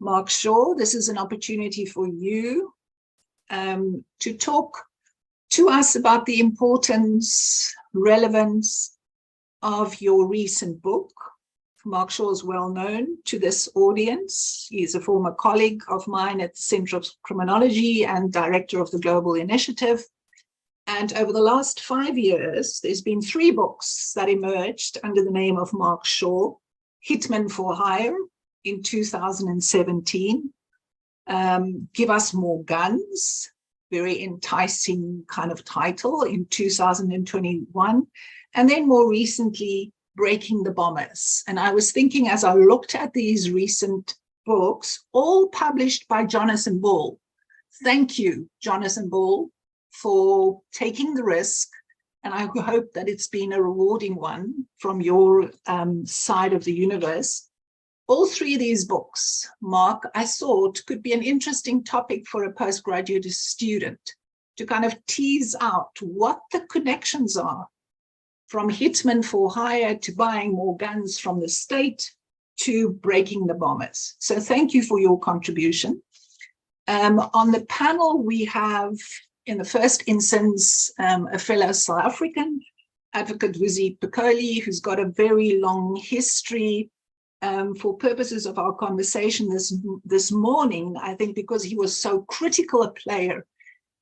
Mark Shaw, this is an opportunity for you to talk to us about the importance, relevance of your recent book. Mark Shaw is well known to this audience. He's a former colleague of mine at the Center of Criminology and director of the Global Initiative. And over the last 5 years, there's been 3 books that emerged under the name of Mark Shaw. Hitman for Hire in 2017, Give Us More Guns, very enticing kind of title, in 2021, and then more recently, Breaking the Bombers. And I was thinking, as I looked at these recent books, all published by Jonathan Ball. Thank you, Jonathan Ball, for taking the risk, and I hope that it's been a rewarding one from your side of the universe. All 3 of these books, Mark, I thought could be an interesting topic for a postgraduate student to kind of tease out what the connections are from Hitman for Hire to buying more guns from the state to Breaking the Bombers. So thank you for your contribution. On the panel, we have, in the first instance, a fellow South African, Advocate Vusi Pikoli, who's got a very long history. For purposes of our conversation this morning, I think because he was so critical a player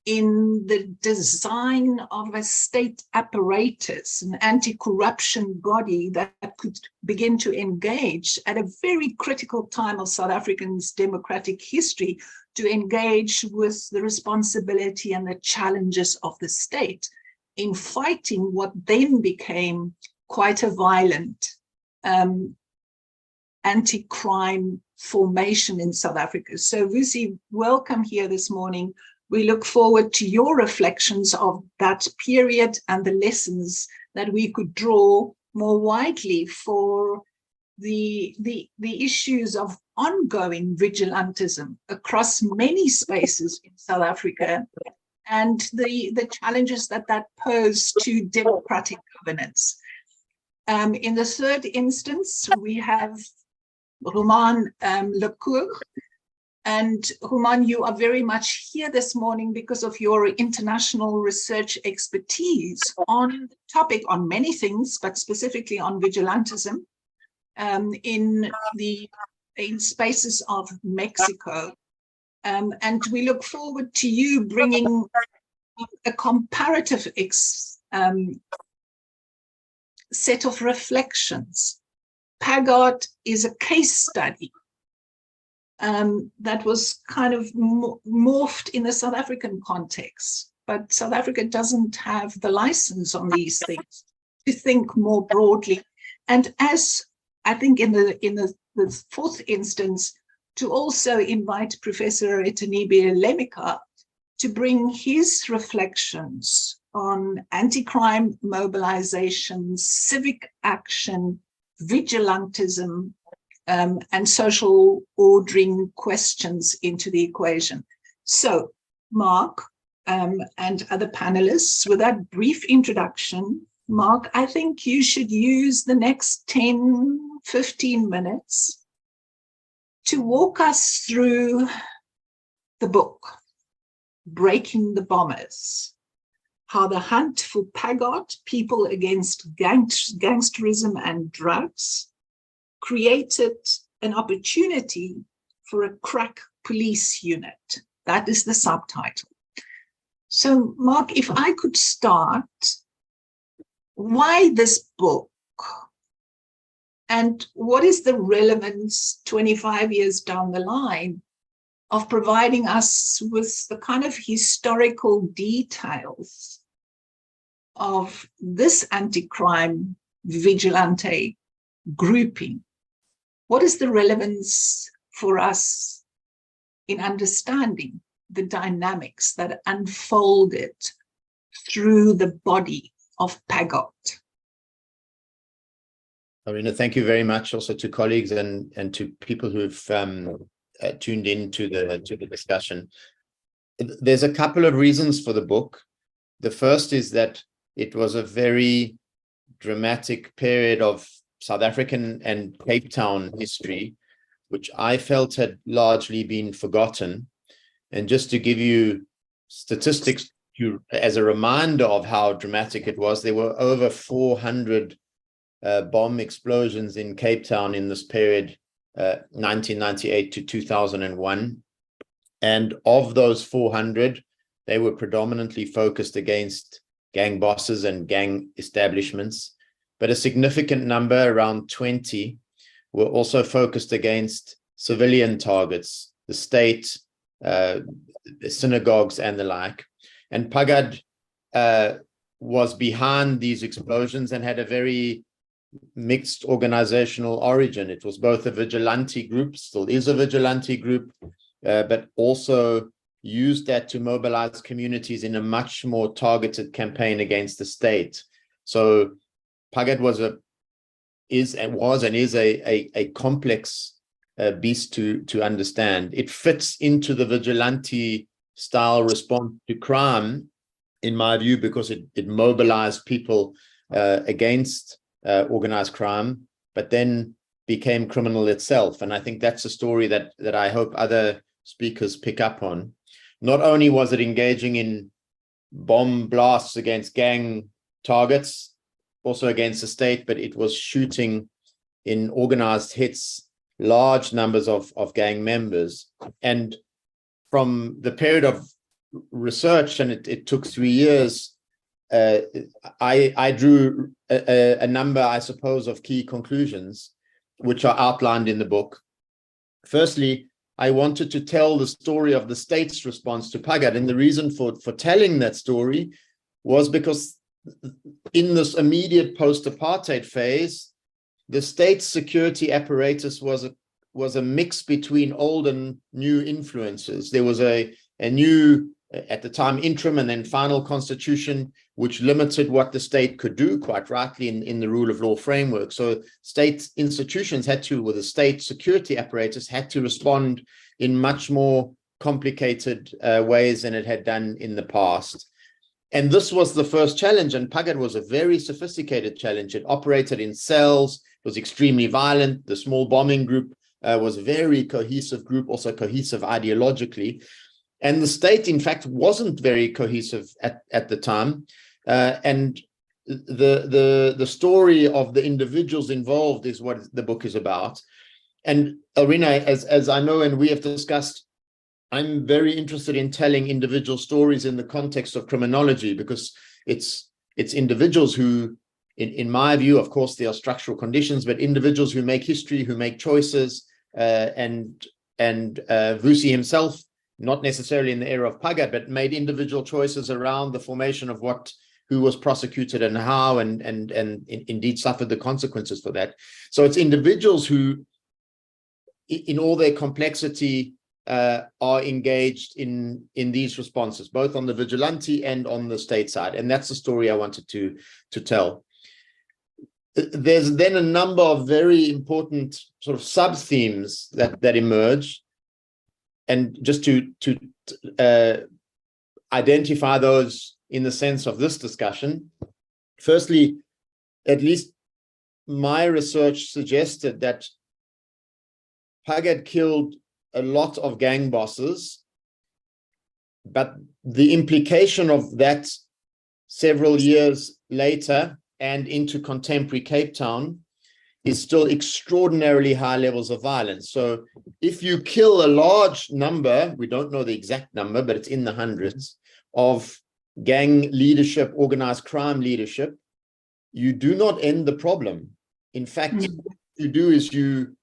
in the design of a state apparatus, an anti-corruption body that could begin to engage at a very critical time of South Africa's democratic history, to engage with the responsibility and the challenges of the state in fighting what then became quite a violent anti-crime formation in South Africa. So Vusi, welcome here this morning. We look forward to your reflections of that period and the lessons that we could draw more widely for the issues of ongoing vigilantism across many spaces in South Africa, and the challenges that pose to democratic governance. In the third instance, we have Roman Lecour. And Roman, you are very much here this morning because of your international research expertise on the topic, on many things, but specifically on vigilantism in spaces of Mexico. And we look forward to you bringing a comparative set of reflections. PAGAD is a case study that was kind of morphed in the South African context, but South Africa doesn't have the license on these things to think more broadly. And as I think in the fourth instance, to also invite Professor Etenibe Lemika to bring his reflections on anti-crime mobilization, civic action, vigilantism, and social ordering questions into the equation. So, Mark and other panelists, with that brief introduction, Mark, I think you should use the next 10, 15 minutes to walk us through the book, Breaking the Bombers, how the hunt for PAGAD, People Against Gangsterism and Drugs, created an opportunity for a crack police unit. That is the subtitle. So, Mark, if I could start, why this book? And what is the relevance 25 years down the line of providing us with the kind of historical details of this anti-crime vigilante grouping? What is the relevance for us in understanding the dynamics that unfolded through the body of PAGAD? Arina, thank you very much also to colleagues and to people who've tuned in to the discussion. There's a couple of reasons for the book. The first is that it was a very dramatic period of South African and Cape Town history which I felt had largely been forgotten. And just to give you statistics as a reminder of how dramatic it was, there were over 400 bomb explosions in Cape Town in this period, 1998 to 2001. And of those 400, they were predominantly focused against gang bosses and gang establishments. But a significant number, around 20, were also focused against civilian targets, the state, the synagogues, and the like. And PAGAD was behind these explosions and had a very mixed organizational origin. It was both a vigilante group, still is a vigilante group, but also used that to mobilize communities in a much more targeted campaign against the state. So PAGAD is a complex beast to understand. It fits into the vigilante style response to crime, in my view, because it mobilized people against organized crime, but then became criminal itself. And I think that's a story that I hope other speakers pick up on. Not only was it engaging in bomb blasts against gang targets, also against the state, but it was shooting in organized hits large numbers of gang members. And from the period of research, and it took 3 years, I drew a number, I suppose, of key conclusions, which are outlined in the book. Firstly, I wanted to tell the story of the state's response to PAGAD. And the reason for telling that story was because in this immediate post-apartheid phase, the state's security apparatus was a mix between old and new influences. There was a new, at the time, interim and then final constitution, which limited what the state could do, quite rightly, in the rule of law framework. So state institutions with the state security apparatus had to respond in much more complicated ways than it had done in the past. And this was the first challenge, and PAGAD was a very sophisticated challenge. It operated in cells, it was extremely violent. The small bombing group was a very cohesive group, also cohesive ideologically. And the state, in fact, wasn't very cohesive at the time. And the story of the individuals involved is what the book is about. And Alrina, as I know and we have discussed, I'm very interested in telling individual stories in the context of criminology, because it's individuals who, in my view, of course, there are structural conditions, but individuals who make history, who make choices, and Vusi himself, not necessarily in the era of PAGAD, but made individual choices around the formation of who was prosecuted and how, and indeed suffered the consequences for that. So it's individuals who, in all their complexity, are engaged in these responses, both on the vigilante and on the state side. And that's the story I wanted to tell. There's then a number of very important sort of sub-themes that emerge. And just to identify those in the sense of this discussion, firstly, at least my research suggested that PAGAD killed a lot of gang bosses, but the implication of that several years later and into contemporary Cape Town is still extraordinarily high levels of violence. So if you kill a large number, we don't know the exact number, but it's in the hundreds, of gang leadership, organized crime leadership, you do not end the problem. In fact, what you do is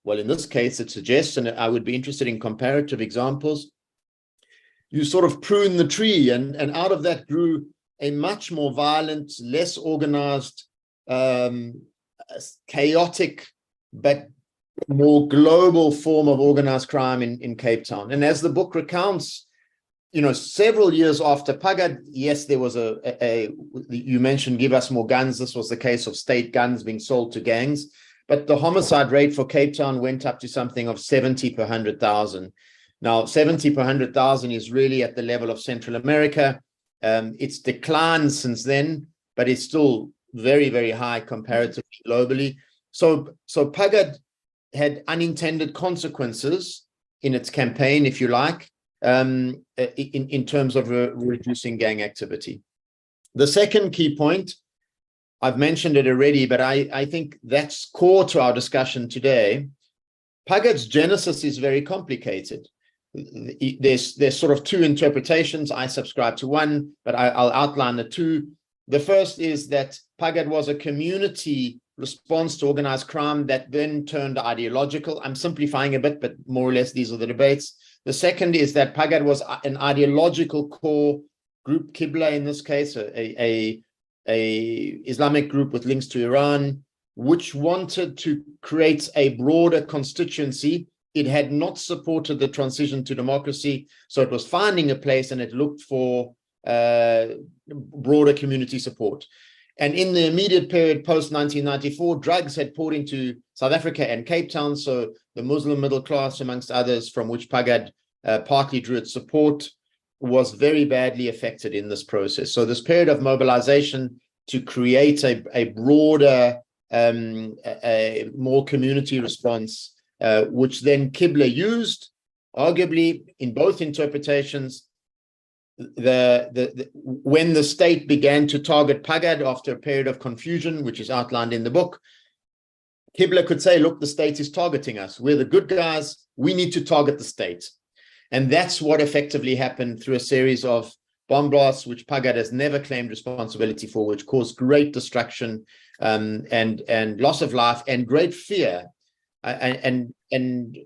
well, in this case, it suggests, and I would be interested in comparative examples, you sort of prune the tree, and out of that grew a much more violent, less organized, chaotic, but more global form of organized crime in Cape Town. And as the book recounts, several years after PAGAD, yes, there was you mentioned give us more guns. This was the case of state guns being sold to gangs, but the homicide rate for Cape Town went up to something of 70 per 100,000. Now, 70 per 100,000 is really at the level of Central America. It's declined since then, but it's still very, very high comparatively globally. So PAGAD had unintended consequences in its campaign, if you like, in terms of reducing gang activity. The second key point, I've mentioned it already, but I think that's core to our discussion today. PAGAD's genesis is very complicated. There's sort of two interpretations. I subscribe to one, but I'll outline the two. The first is that PAGAD was a community response to organized crime that then turned ideological. I'm simplifying a bit, but more or less these are the debates. The second is that PAGAD was an ideological core group, Qibla in this case, a Islamic group with links to Iran, which wanted to create a broader constituency. It had not supported the transition to democracy, so it was finding a place and it looked for broader community support. And in the immediate period post-1994, drugs had poured into South Africa and Cape Town, so the Muslim middle class, amongst others, from which PAGAD partly drew its support, was very badly affected in this process. So this period of mobilization to create a broader, a more community response, which then Qibla used, arguably in both interpretations. When the state began to target PAGAD after a period of confusion, which is outlined in the book, Qibla could say, look, the state is targeting us. We're the good guys. We need to target the state. And that's what effectively happened through a series of bomb blasts, which PAGAD has never claimed responsibility for, which caused great destruction and loss of life and great fear. And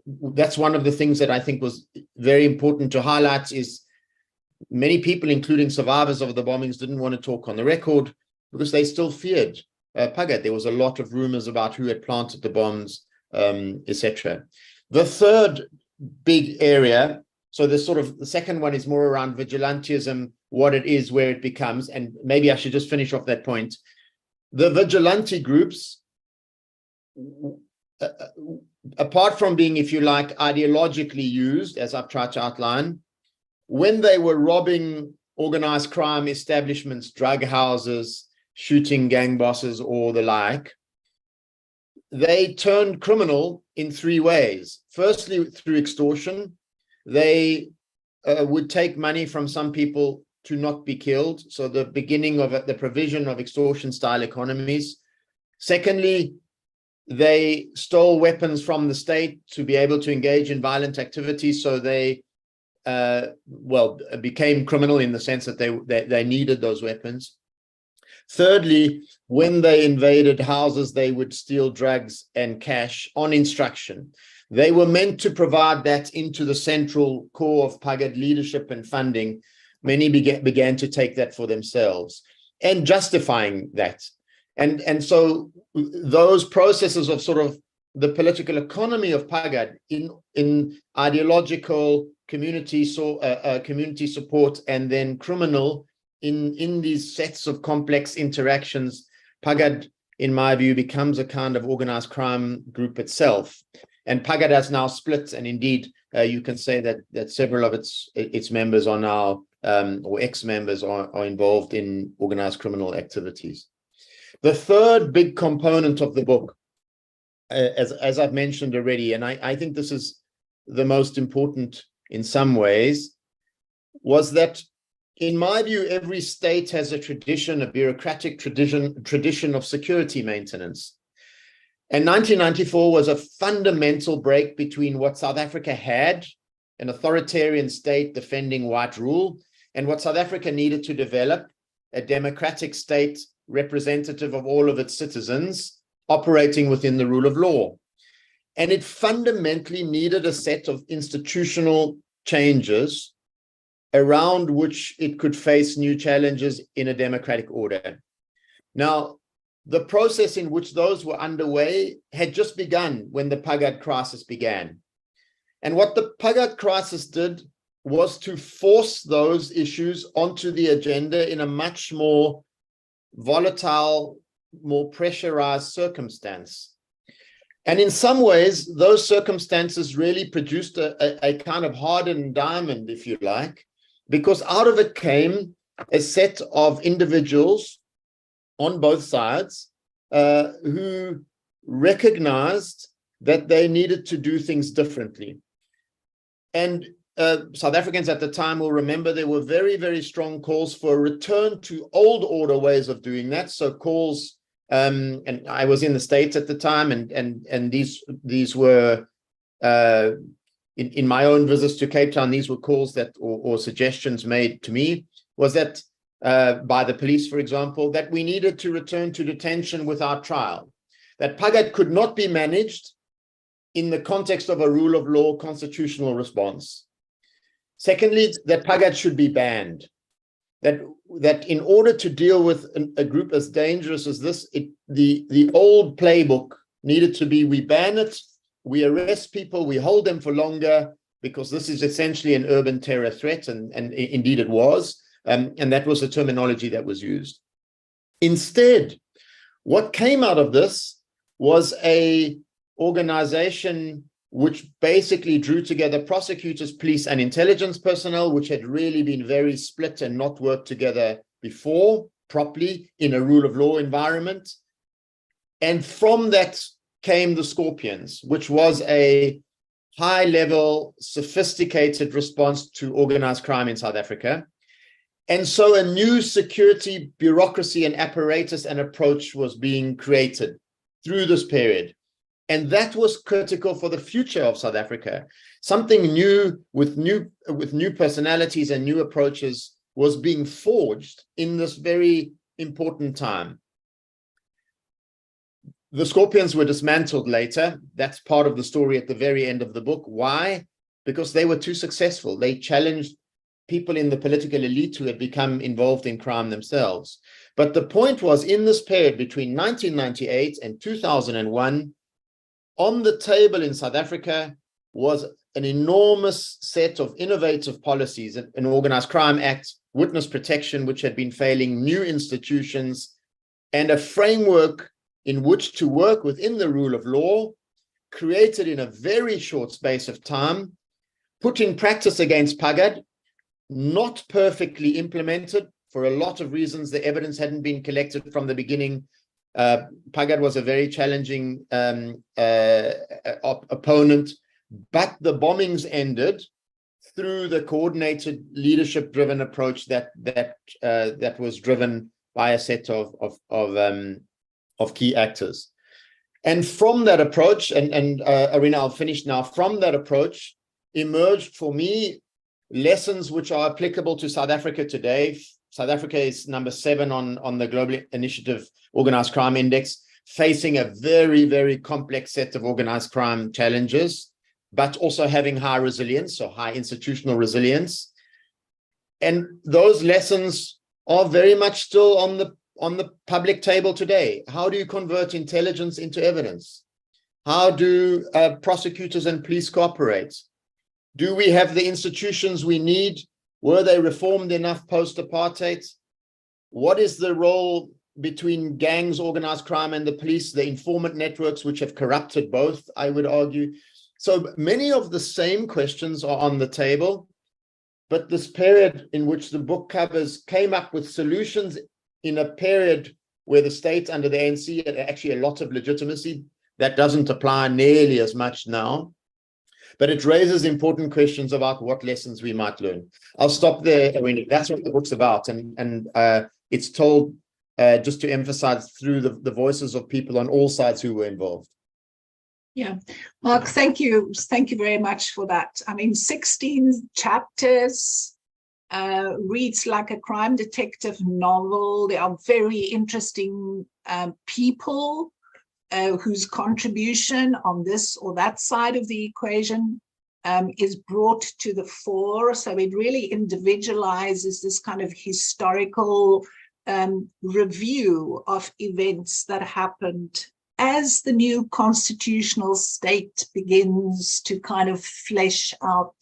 that's one of the things that I think was very important to highlight is many people, including survivors of the bombings, didn't want to talk on the record because they still feared PAGAD. There was a lot of rumors about who had planted the bombs, etc. The third big area, so the second one is more around vigilantism, what it is, where it becomes, and maybe I should just finish off that point. The vigilante groups, apart from being, if you like, ideologically used, as I've tried to outline, when they were robbing organized crime establishments, drug houses, shooting gang bosses or the like, they turned criminal in three ways. Firstly, through extortion. They would take money from some people to not be killed. So the beginning of the provision of extortion-style economies. Secondly, they stole weapons from the state to be able to engage in violent activities. So they became criminal in the sense that they needed those weapons. Thirdly, when they invaded houses, they would steal drugs and cash on instruction. They were meant to provide that into the central core of PAGAD leadership and funding. Many began to take that for themselves and justifying that. And so those processes of sort of the political economy of PAGAD in ideological community support and then criminal in these sets of complex interactions, PAGAD, in my view, becomes a kind of organized crime group itself. And PAGAD has now split, and indeed, you can say that several of its members are now, or ex-members are involved in organized criminal activities. The third big component of the book, as I've mentioned already, and I think this is the most important in some ways, was that, in my view, every state has a tradition, a bureaucratic tradition of security maintenance. And 1994 was a fundamental break between what South Africa had, an authoritarian state defending white rule, and what South Africa needed to develop, a democratic state representative of all of its citizens operating within the rule of law. And it fundamentally needed a set of institutional changes around which it could face new challenges in a democratic order. Now, the process in which those were underway had just begun when the PAGAD crisis began. And what the PAGAD crisis did was to force those issues onto the agenda in a much more volatile, more pressurized circumstance. And in some ways, those circumstances really produced a kind of hardened diamond, if you like, because out of it came a set of individuals on both sides who recognized that they needed to do things differently. And South Africans at the time will remember there were very, very strong calls for a return to old order ways of doing that. So calls, and I was in the States at the time, and these were, in my own visits to Cape Town, these were calls that, or suggestions made to me, was that by the police, for example, that we needed to return to detention without trial, that PAGAD could not be managed in the context of a rule of law constitutional response. Secondly, that PAGAD should be banned, that in order to deal with a group as dangerous as this, the old playbook needed to be, we ban it, we arrest people, we hold them for longer, because this is essentially an urban terror threat, and indeed it was, and that was the terminology that was used. Instead, what came out of this was a organization which basically drew together prosecutors, police, and intelligence personnel, which had really been very split and not worked together before properly in a rule of law environment. And from that came the Scorpions, which was a high-level, sophisticated response to organized crime in South Africa. And so a new security bureaucracy and apparatus and approach was being created through this period. And that was critical for the future of South Africa. Something new with new personalities and new approaches was being forged in this very important time. The Scorpions were dismantled later. That's part of the story at the very end of the book. Why? Because they were too successful. They challenged people in the political elite who had become involved in crime themselves. But the point was, in this period between 1998 and 2001, on the table in South Africa was an enormous set of innovative policies, an Organized Crime Act, witness protection, which had been failing, new institutions, and a framework in which to work within the rule of law, created in a very short space of time, put in practice against PAGAD, not perfectly implemented for a lot of reasons. The evidence hadn't been collected from the beginning. PAGAD was a very challenging opponent, but the bombings ended through the coordinated leadership-driven approach that was driven by a set of key actors. And from that approach, and Arina, I'll finish now, from that approach emerged for me lessons which are applicable to South Africa today. South Africa is number 7 on the Global Initiative Organized Crime Index, facing a very, very complex set of organized crime challenges, but also having high resilience, so high institutional resilience. And those lessons are very much still on the public table today. How do you convert intelligence into evidence? How do prosecutors and police cooperate? Do we have the institutions we need? Were they reformed enough post-apartheid? What is the role between gangs, organized crime, and the police, the informant networks, which have corrupted both, I would argue? So many of the same questions are on the table, but this period in which the book covers came up with solutions in a period where the state under the ANC had actually a lot of legitimacy. That doesn't apply nearly as much now. But it raises important questions about what lessons we might learn. I'll stop there. I mean, that's what the book's about. And it's told, just to emphasize, through the voices of people on all sides who were involved. Yeah, Mark, thank you. Thank you very much for that. I mean, 16 chapters, reads like a crime detective novel. There are very interesting people whose contribution on this or that side of the equation is brought to the fore. So it really individualizes this kind of historical review of events that happened as the new constitutional state begins to kind of flesh out,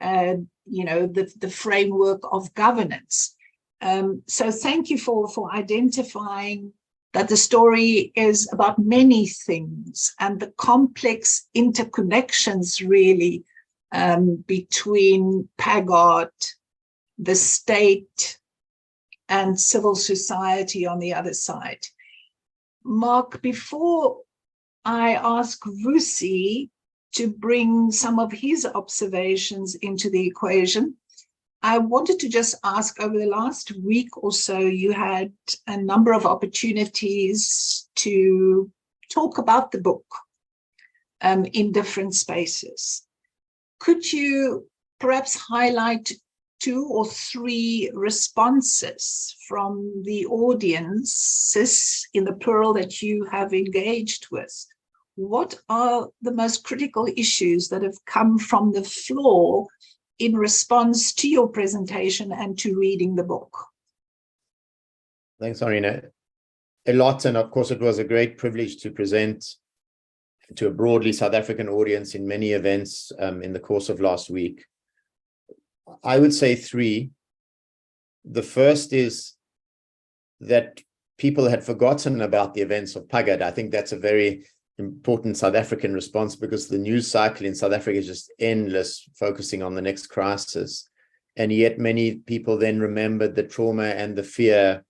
the framework of governance. So thank you for identifying that the story is about many things and the complex interconnections really between PAGAD, the state, and civil society on the other side. Mark, before I ask Vusi to bring some of his observations into the equation, I wanted to just ask, over the last week or so, you had a number of opportunities to talk about the book in different spaces. Could you perhaps highlight 2 or 3 responses from the audiences, in the plural, that you have engaged with? What are the most critical issues that have come from the floor in response to your presentation and to reading the book? Thanks, Arina. A lot, and of course, it was a great privilege to present to a broadly South African audience in many events in the course of last week. I would say 3. The first is that people had forgotten about the events of PAGAD. I think that's a very important South African response, because the news cycle in South Africa is just endless, focusing on the next crisis. And yet many people then remembered the trauma and the fear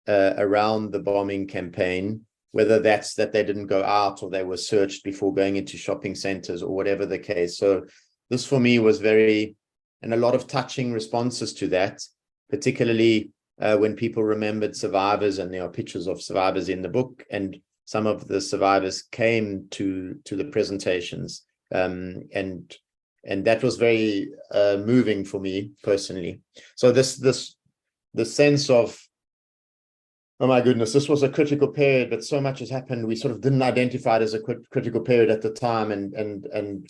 around the bombing campaign, whether that's that they didn't go out or they were searched before going into shopping centers or whatever the case. So this for me was and a lot of touching responses to that, particularly when people remembered survivors, and there are pictures of survivors in the book, and some of the survivors came to the presentations, and that was very moving for me personally. So the sense of, oh my goodness, this was a critical period, but so much has happened. We sort of didn't identify it as a critical period at the time, and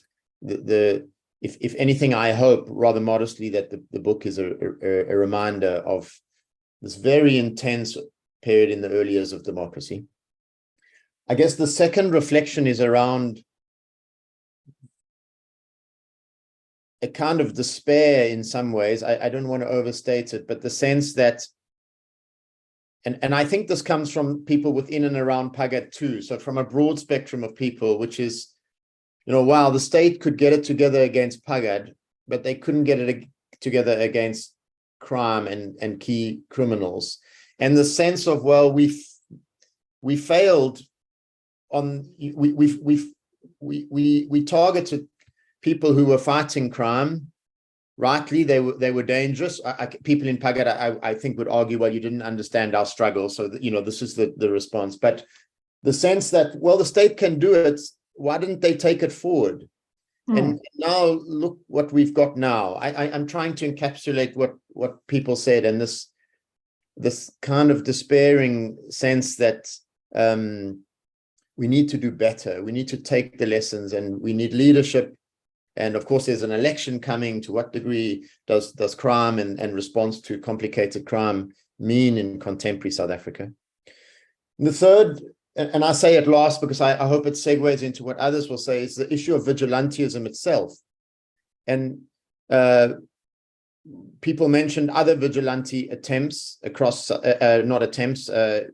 if anything, I hope rather modestly that the book is a reminder of this very intense period in the early years of democracy. I guess the second reflection is around a kind of despair in some ways. I don't want to overstate it, but the sense that, and I think this comes from people within and around PAGAD too. So from a broad spectrum of people, which is, wow, the state could get it together against PAGAD, but they couldn't get it together against crime and key criminals. And the sense of, well, we failed on, we targeted people who were fighting crime. Rightly, they were dangerous. People in PAGAD, I think, would argue, well, you didn't understand our struggle, so that, this is the response. But the sense that, well, the state can do it, why didn't they take it forward? And now look what we've got now. I'm trying to encapsulate what people said, and this kind of despairing sense that we need to do better. We need to take the lessons, and we need leadership. And of course, there's an election coming. To what degree does crime and response to complicated crime mean in contemporary South Africa? And the third, and I say it last because I hope it segues into what others will say, is the issue of vigilantism itself. And people mentioned other vigilante attempts across,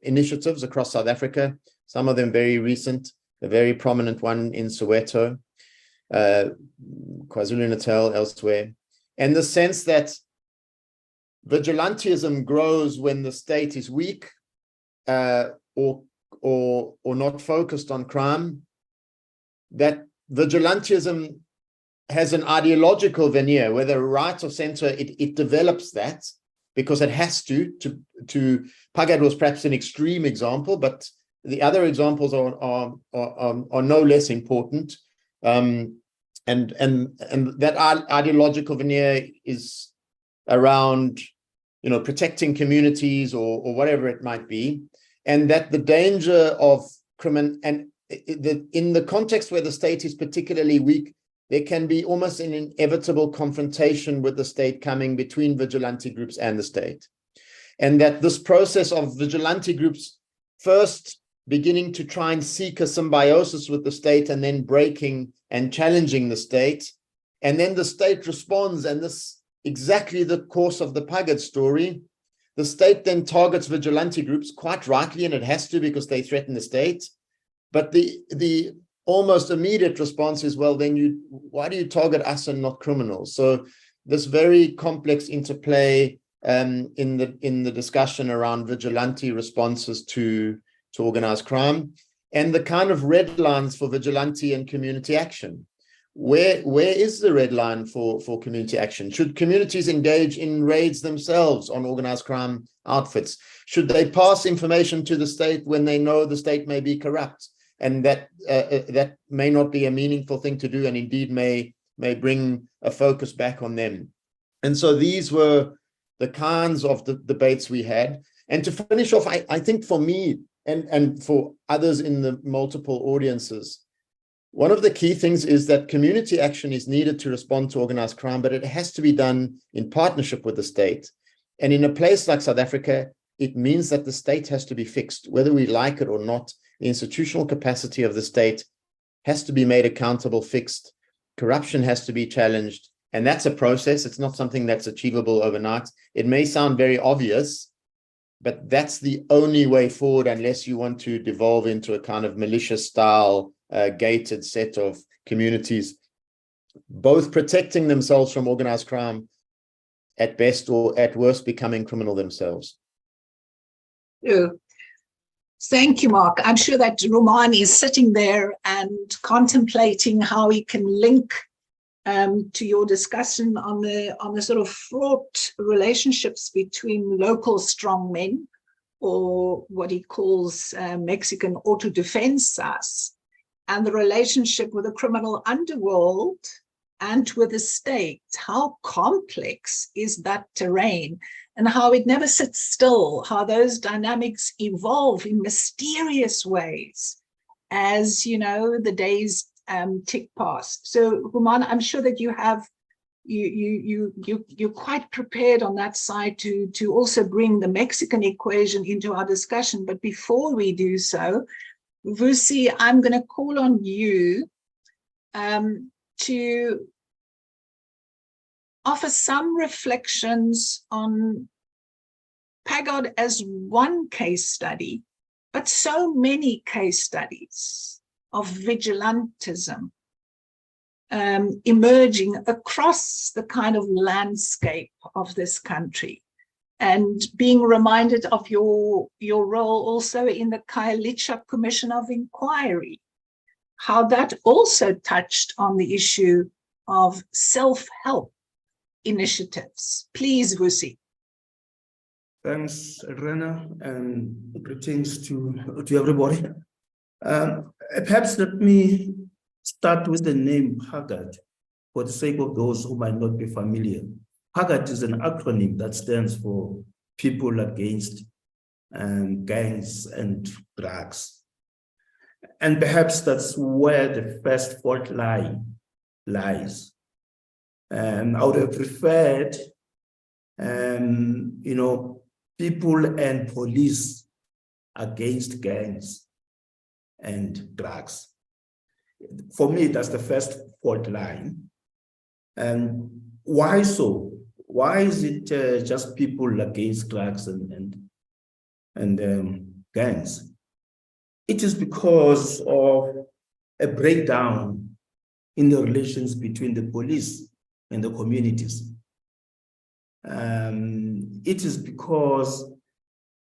initiatives across South Africa, some of them very recent, a very prominent one in Soweto, KwaZulu-Natal, elsewhere. And the sense that vigilantism grows when the state is weak or not focused on crime, that vigilantism has an ideological veneer, whether right or center, it develops that because it has to PAGAD was perhaps an extreme example, but the other examples are no less important. And that ideological veneer is around, protecting communities or whatever it might be, and that the danger of criminal, and in the context where the state is particularly weak, there can be almost an inevitable confrontation with the state coming between vigilante groups and the state. And that this process of vigilante groups first beginning to try and seek a symbiosis with the state, and then breaking and challenging the state, and then the state responds, and this exactly the course of the PAGAD story. The state then targets vigilante groups, quite rightly, and it has to because they threaten the state. But the almost immediate response is, well, then why do you target us and not criminals? So this very complex interplay in the discussion around vigilante responses to organized crime. and the kind of red lines for vigilante and community action. Where is the red line for community action? Should communities engage in raids themselves on organized crime outfits? Should they pass information to the state when they know the state may be corrupt, and that that may not be a meaningful thing to do, and indeed may bring a focus back on them? And so these were the kinds of the debates we had. And to finish off, I think for me and for others in the multiple audiences, one of the key things is that community action is needed to respond to organized crime, but it has to be done in partnership with the state. And in a place like South Africa, it means that the state has to be fixed, whether we like it or not. The institutional capacity of the state has to be made accountable, fixed. Corruption has to be challenged. And that's a process. It's not something that's achievable overnight. It may sound very obvious, but that's the only way forward unless you want to devolve into a kind of militia style gated set of communities, both protecting themselves from organized crime at best, or at worst becoming criminal themselves. Thank you, Mark. I'm sure that Roman is sitting there and contemplating how he can link to your discussion on the sort of fraught relationships between local strongmen, or what he calls Mexican autodefensas, and the relationship with the criminal underworld and with the state. How complex is that terrain, and how it never sits still, how those dynamics evolve in mysterious ways as, you know, the days tick past. So, Roman, I'm sure that you're quite prepared on that side to also bring the Mexican equation into our discussion. But before we do so, Vusi, I'm going to call on you to offer some reflections on PAGAD as one case study, but so many case studies of vigilantism emerging across the kind of landscape of this country. And being reminded of your role also in the Khayelitsha Commission of Inquiry, how that also touched on the issue of self-help initiatives. Please, Vusi. Thanks, Rena, and greetings to everybody. Perhaps let me start with the name PAGAD, for the sake of those who might not be familiar. PAGAD is an acronym that stands for People Against Gangs and Drugs. And perhaps that's where the first fault line lies. I would have preferred, people and police against gangs and drugs. For me, that's the first fault line. And why so? Why is it just people against drugs and gangs? It is because of a breakdown in the relations between the police and the communities. It is because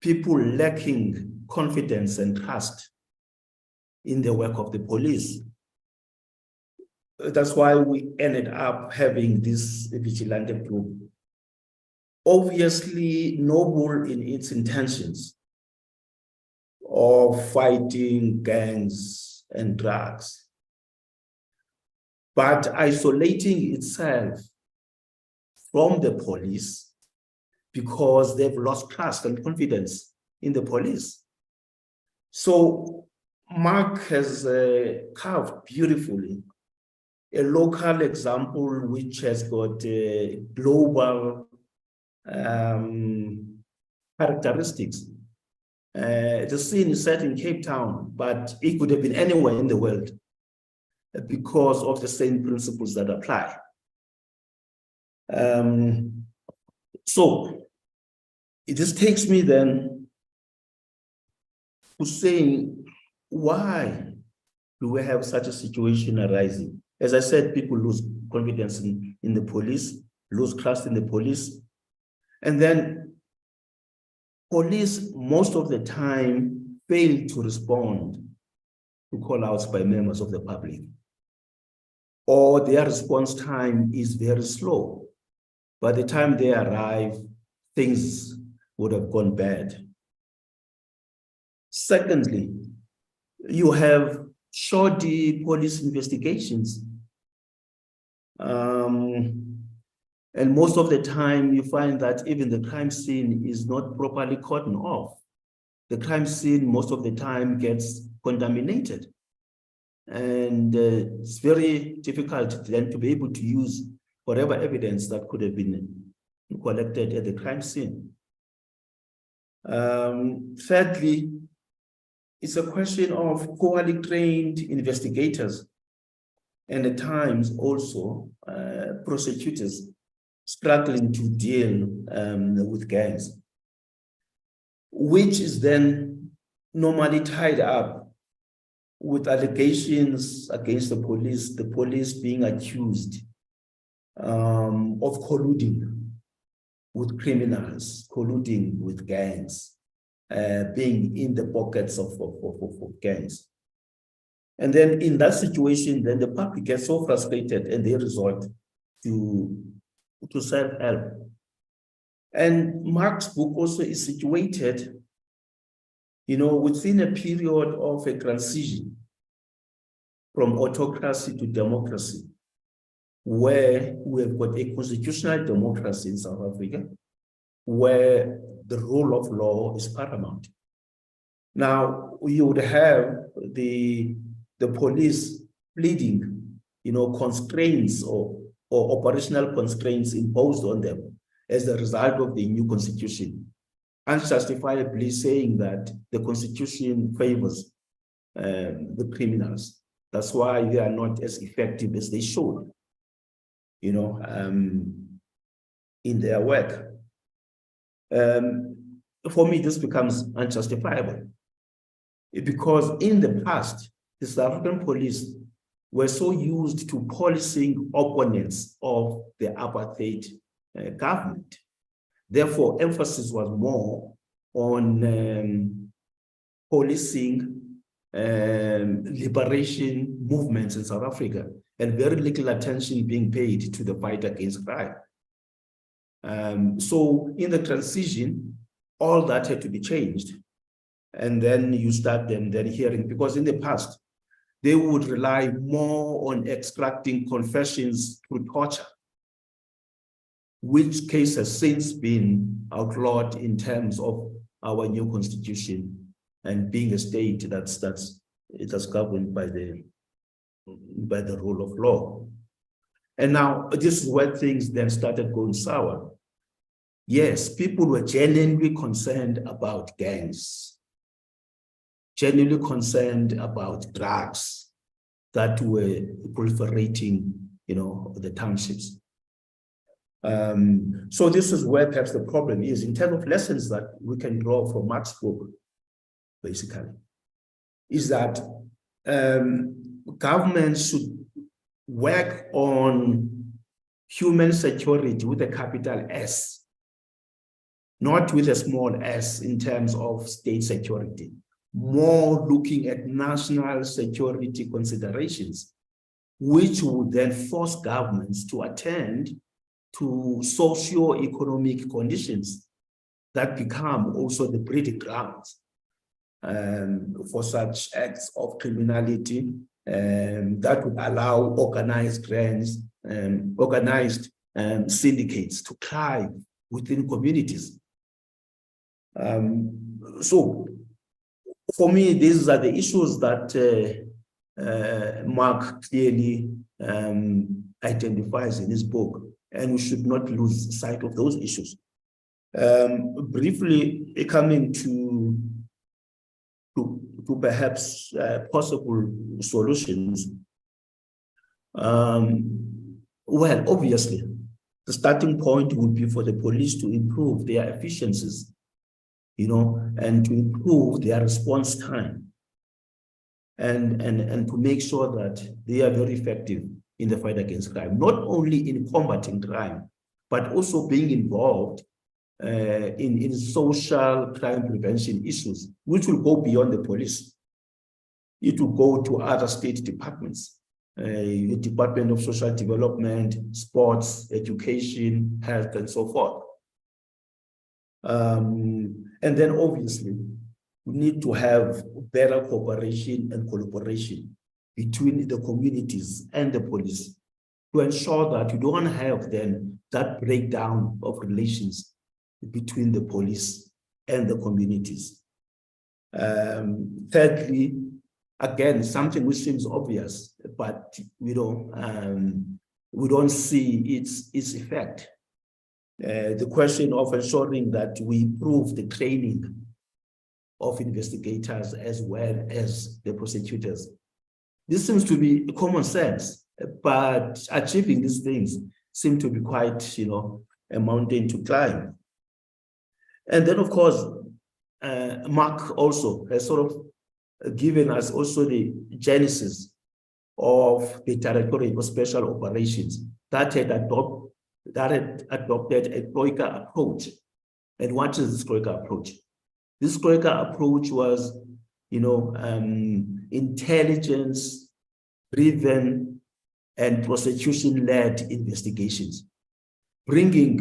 people lacking confidence and trust in the work of the police. That's why we ended up having this vigilante group. Obviously noble in its intentions of fighting gangs and drugs, but isolating itself from the police because they've lost trust and confidence in the police. So Mark has carved beautifully a local example which has got global characteristics. The scene is set in Cape Town, but it could have been anywhere in the world because of the same principles that apply. So this takes me then to saying, why do we have such a situation arising? As I said, people lose confidence in the police, lose trust in the police. And then police, most of the time, fail to respond to call outs by members of the public, or their response time is very slow. By the time they arrive, things would have gone bad. Secondly, you have shoddy police investigations. And most of the time you find that even the crime scene is not properly cordoned off. The crime scene most of the time gets contaminated. And it's very difficult then to be able to use whatever evidence that could have been collected at the crime scene. Thirdly, it's a question of poorly trained investigators, and at times also prosecutors struggling to deal with gangs, which is then normally tied up with allegations against the police being accused of colluding with criminals, colluding with gangs, being in the pockets of gangs. And then in that situation, then the public gets so frustrated and they resort to self-help. And Mark's book also is situated, within a period of a transition from autocracy to democracy, where we have got a constitutional democracy in South Africa, where the rule of law is paramount. Now, you would have the police pleading, constraints or operational constraints imposed on them as a result of the new constitution, unjustifiably saying that the constitution favors the criminals. That's why they are not as effective as they should, in their work. For me, this becomes unjustifiable because in the past, the South African police were so used to policing opponents of the apartheid government. Therefore, emphasis was more on policing liberation movements in South Africa, and very little attention being paid to the fight against crime. So in the transition, all that had to be changed. And then you start then hearing, because in the past, they would rely more on extracting confessions through torture, which case has since been outlawed in terms of our new constitution and being a state that's governed by the rule of law. And now this is where things then started going sour. Yes, people were genuinely concerned about gangs, genuinely concerned about drugs that were proliferating, the townships. So this is where perhaps the problem is in terms of lessons that we can draw from Mark's book, basically, is that governments should work on human security with a capital S, not with a small s in terms of state security, more looking at national security considerations, which would then force governments to attend to socio-economic conditions that become also the breeding grounds for such acts of criminality that would allow organized gangs, organized syndicates to thrive within communities. So for me, these are the issues that Mark clearly identifies in his book, and we should not lose sight of those issues. Briefly coming to perhaps possible solutions. Well, obviously, the starting point would be for the police to improve their efficiencies, and to improve their response time, and to make sure that they are very effective in the fight against crime, not only in combating crime, but also being involved in social crime prevention issues, which will go beyond the police. it will go to other state departments, the Department of Social Development, Sports, Education, Health, and so forth. And then obviously, we need to have better cooperation and collaboration between the communities and the police to ensure that you don't have then that breakdown of relations between the police and the communities. Thirdly, again, something which seems obvious, but we don't see its effect. The question of ensuring that we improve the training of investigators as well as the prosecutors. This seems to be common sense, but achieving these things seem to be quite, a mountain to climb. And then, of course, Mark also has sort of given us also the genesis of the Directorate of Special Operations that had adopted a Troika approach. And what is this Troika approach? This Troika approach was, intelligence-driven and prosecution-led investigations, bringing,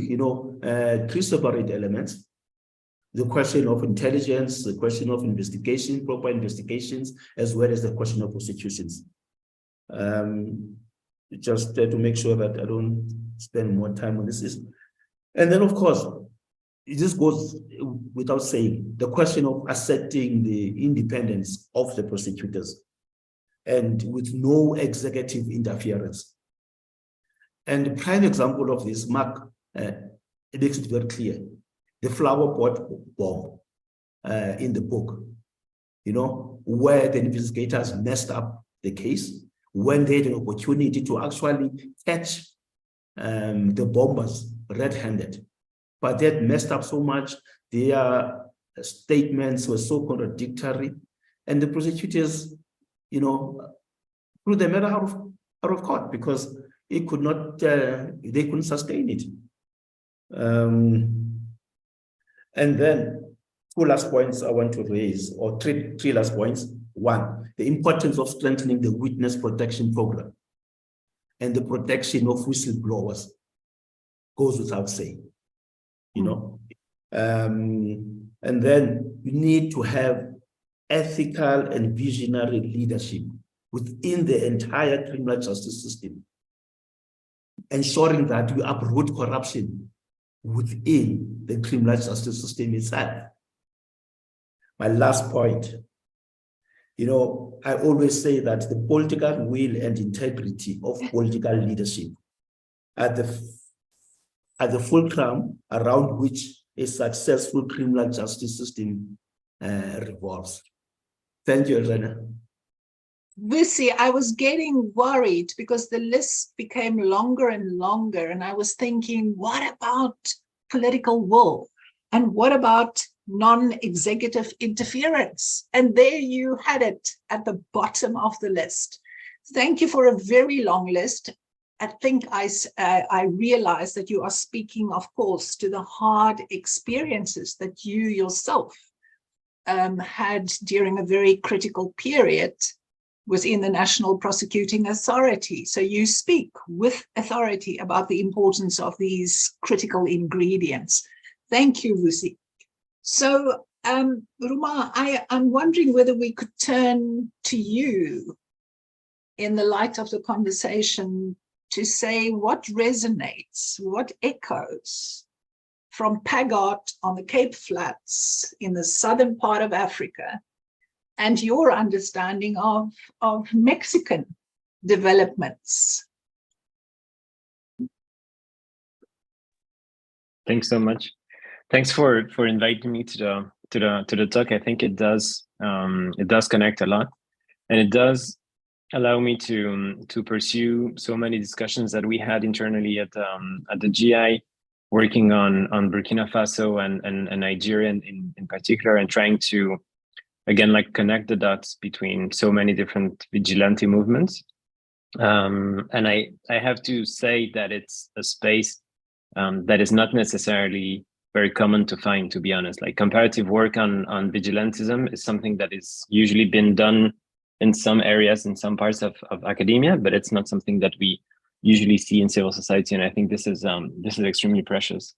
three separate elements: the question of intelligence, the question of investigation, proper investigations, as well as the question of prosecutions. Just to make sure that I don't spend more time on this. And then, of course, it just goes without saying, the question of asserting the independence of the prosecutors and with no executive interference. And the prime example of this, Mark, it makes it very clear. The flower pot bomb in the book, where the investigators messed up the case when they had an opportunity to actually catch the bombers red-handed. But they had messed up so much, their statements were so contradictory, and the prosecutors, threw the matter out of court because it could not, they couldn't sustain it. And then two last points I want to raise, or three last points. One, the importance of strengthening the witness protection program and the protection of whistleblowers goes without saying, And then you need to have ethical and visionary leadership within the entire criminal justice system, ensuring that we uproot corruption within the criminal justice system itself. My last point, I always say that the political will and integrity of political leadership are the fulcrum around which a successful criminal justice system revolves. Thank you, Elena. Vusi, I was getting worried because the list became longer and longer, and I was thinking, what about political will? And what about non-executive interference? And there you had it at the bottom of the list. Thank you for a very long list. I think I realized that you are speaking, of course, to the hard experiences that you yourself had during a very critical period within the National Prosecuting Authority. So you speak with authority about the importance of these critical ingredients. Thank you, Vusi. So, Ruma, I'm wondering whether we could turn to you in the light of the conversation to say what resonates, what echoes from PAGAD on the Cape Flats in the southern part of Africa, and your understanding of Mexican developments. Thanks so much. Thanks for inviting me to the talk. I think it does connect a lot, and it does allow me to pursue so many discussions that we had internally at the GI, working on Burkina Faso and Nigeria in particular, and trying to again connect the dots between so many different vigilante movements. And I have to say that it's a space that is not necessarily very common to find, to be honest. Comparative work on vigilantism is something that is usually been done in some areas, in some parts of academia, but it's not something that we usually see in civil society. And I think this is extremely precious.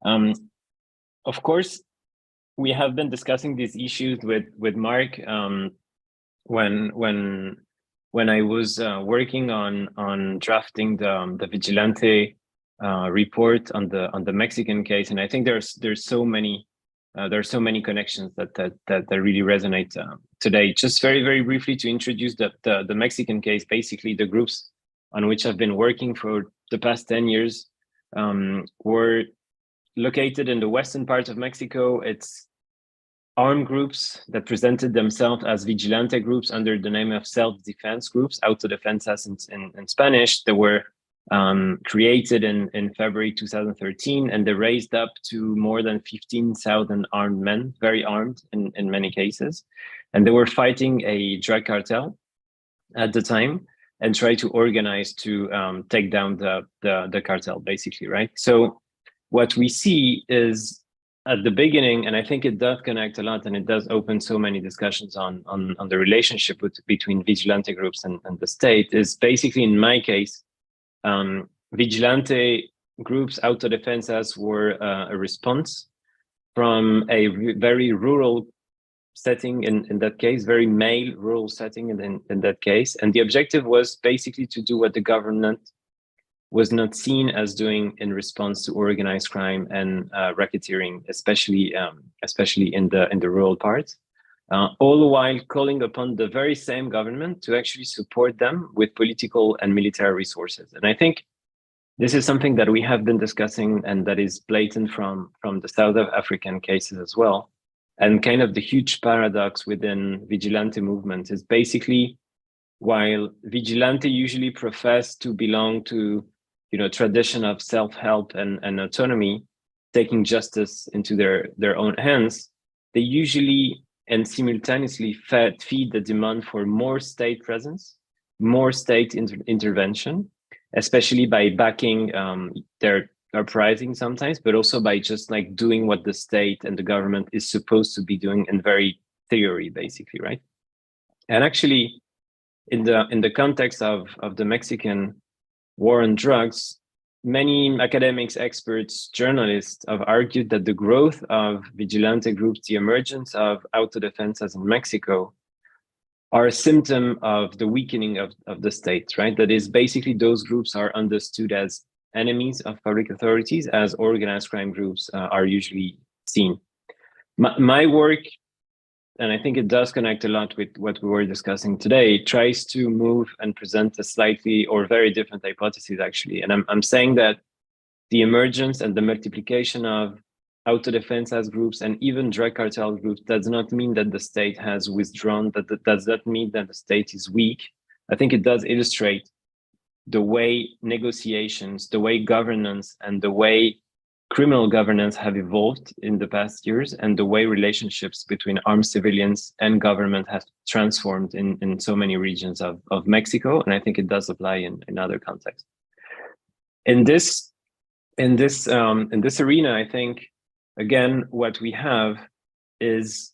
Of course, we have been discussing these issues with Mark when I was working on drafting the Vigilante report on the Mexican case, and I think there's so many connections that really resonate today. Just very briefly to introduce the Mexican case, basically the groups on which I've been working for the past 10 years were located in the western part of Mexico. It's armed groups that presented themselves as vigilante groups under the name of self-defense groups, autodefensas in Spanish. They were created in February 2013, and they raised up to more than 15,000 armed men, very armed in many cases. And they were fighting a drug cartel at the time and try to organize to take down the cartel, basically, right? So what we see is at the beginning, and I think it does connect a lot, and it does open so many discussions on the relationship between vigilante groups and the state, is basically, in my case, vigilante groups, autodefensas, were a response from a very rural setting in that case, very male rural setting in that case. And the objective was basically to do what the government was not seen as doing in response to organized crime and racketeering, especially in the rural parts, all the while calling upon the very same government to actually support them with political and military resources. And I think this is something that we have been discussing, and that is blatant from the South African cases as well. And kind of the huge paradox within vigilante movement is basically, while vigilante usually profess to belong to tradition of self-help and autonomy, taking justice into their own hands, they usually and simultaneously feed the demand for more state presence, more state intervention, especially by backing their uprising sometimes, but also by just like doing what the state and the government is supposed to be doing in very theory, basically, right? And actually, in the context of the Mexican war on drugs, many academics, experts, journalists have argued that the growth of vigilante groups, the emergence of autodefensas in Mexico, are a symptom of the weakening of the state, right? That is, basically those groups are understood as enemies of public authorities, as organized crime groups are usually seen. My work, and I think it does connect a lot with what we were discussing today, tries to move and present a slightly or very different hypothesis, actually. And I'm saying that the emergence and the multiplication of autodefensas groups and even drug cartel groups does not mean that the state has withdrawn, that does not mean that the state is weak. I think it does illustrate the way negotiations, the way governance, and the way criminal governance have evolved in the past years, and the way relationships between armed civilians and government have transformed in so many regions of Mexico. And I think it does apply in other contexts. In this arena, I think, again, what we have is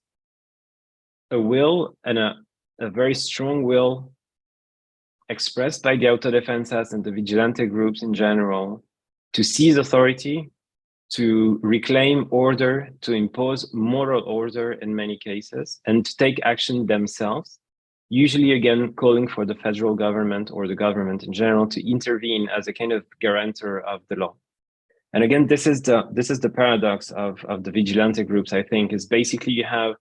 a will, and a very strong will expressed by the autodefensas and the vigilante groups in general to seize authority, to reclaim order, to impose moral order in many cases, and to take action themselves, usually again calling for the federal government or the government in general to intervene as a kind of guarantor of the law. And again, this is the paradox of the vigilante groups, I think, is basically you have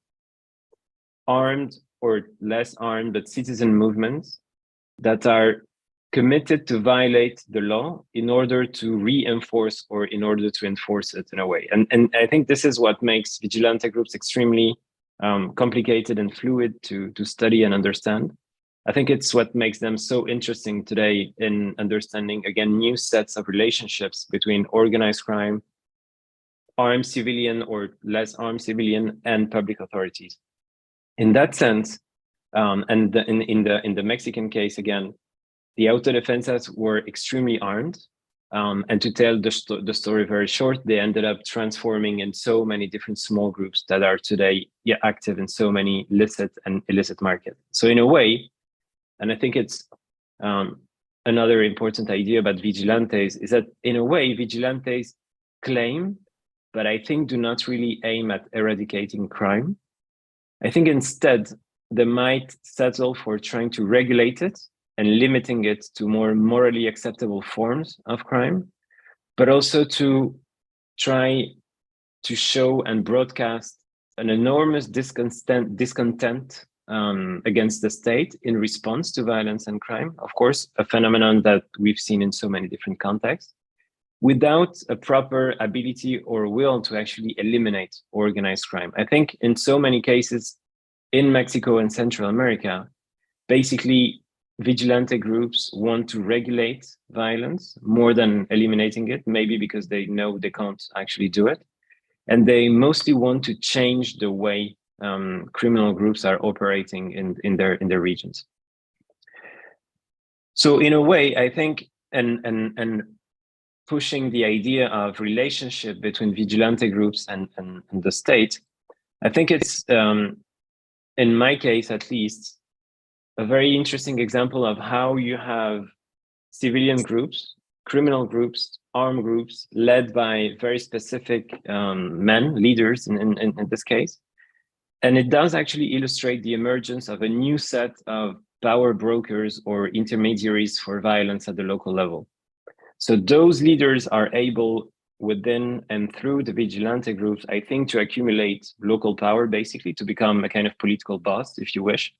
armed or less armed, but citizen movements that are committed to violate the law in order to reinforce or in order to enforce it in a way. And I think this is what makes vigilante groups extremely complicated and fluid to study and understand. I think it's what makes them so interesting today in understanding, again, new sets of relationships between organized crime, armed civilian or less armed civilian, and public authorities. In that sense, and in the Mexican case, again, the autodefensas were extremely armed. And to tell the story very short, they ended up transforming in so many different small groups that are today active in so many licit and illicit markets. So in a way, And I think it's another important idea about vigilantes is that in a way, vigilantes claim, but I think do not really aim at eradicating crime. I think instead, they might settle for trying to regulate it and limiting it to more morally acceptable forms of crime, but also to try to show and broadcast an enormous discontent against the state in response to violence and crime. Of course, a phenomenon that we've seen in so many different contexts, without a proper ability or will to actually eliminate organized crime. I think in so many cases in Mexico and Central America, basically vigilante groups want to regulate violence more than eliminating it, maybe because they know they can't actually do it. And they mostly want to change the way criminal groups are operating in their regions. So in a way, I think, and pushing the idea of relationship between vigilante groups and the state, I think it's, in my case at least, a very interesting example of how you have civilian groups, criminal groups, armed groups led by very specific men, leaders in this case. And it does actually illustrate the emergence of a new set of power brokers or intermediaries for violence at the local level. So those leaders are able within and through the vigilante groups, I think, to accumulate local power, basically to become a kind of political boss, if you wish.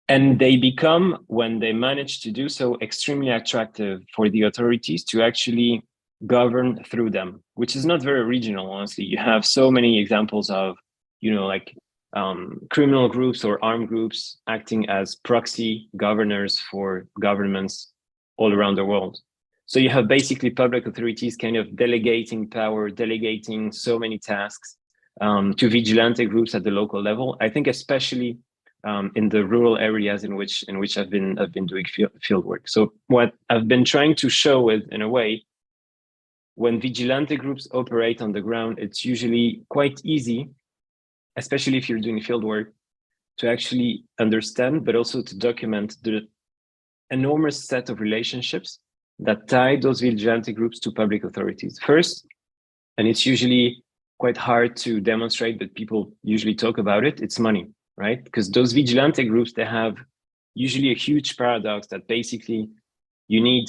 And they become, when they manage to do so, extremely attractive for the authorities to actually govern through them, which is not very original, honestly. You have so many examples of, you know, like criminal groups or armed groups acting as proxy governors for governments all around the world. So you have basically public authorities kind of delegating power, delegating so many tasks to vigilante groups at the local level. I think especially in the rural areas in which I've been doing field work. So what I've been trying to show is, in a way, when vigilante groups operate on the ground, it's usually quite easy, especially if you're doing field work, to actually understand, but also to document the enormous set of relationships that tie those vigilante groups to public authorities. First, and it's usually quite hard to demonstrate, but people usually talk about it, it's money, right? Because those vigilante groups, they have usually a huge paradox that basically you need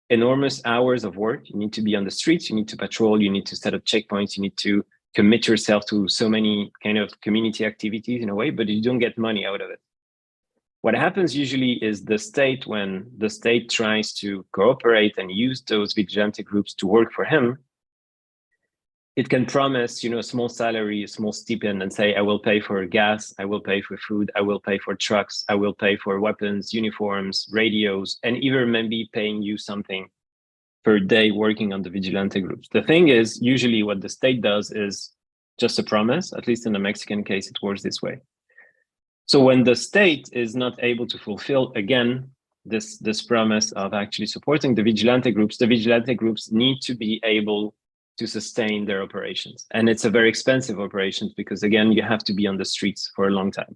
enormous hours of work. You need to be on the streets, you need to patrol, you need to set up checkpoints, you need to commit yourself to so many kind of community activities in a way, but you don't get money out of it. What happens usually is the state, when the state tries to cooperate and use those vigilante groups to work for him, it can promise, you know, a small salary, a small stipend, and say, I will pay for gas, I will pay for food, I will pay for trucks, I will pay for weapons, uniforms, radios, and even maybe paying you something per day working on the vigilante groups. The thing is, usually what the state does is just a promise. At least in the Mexican case, it works this way. So when the state is not able to fulfill, again, this promise of actually supporting the vigilante groups need to be able to sustain their operations. And it's a very expensive operation because, again, you have to be on the streets for a long time.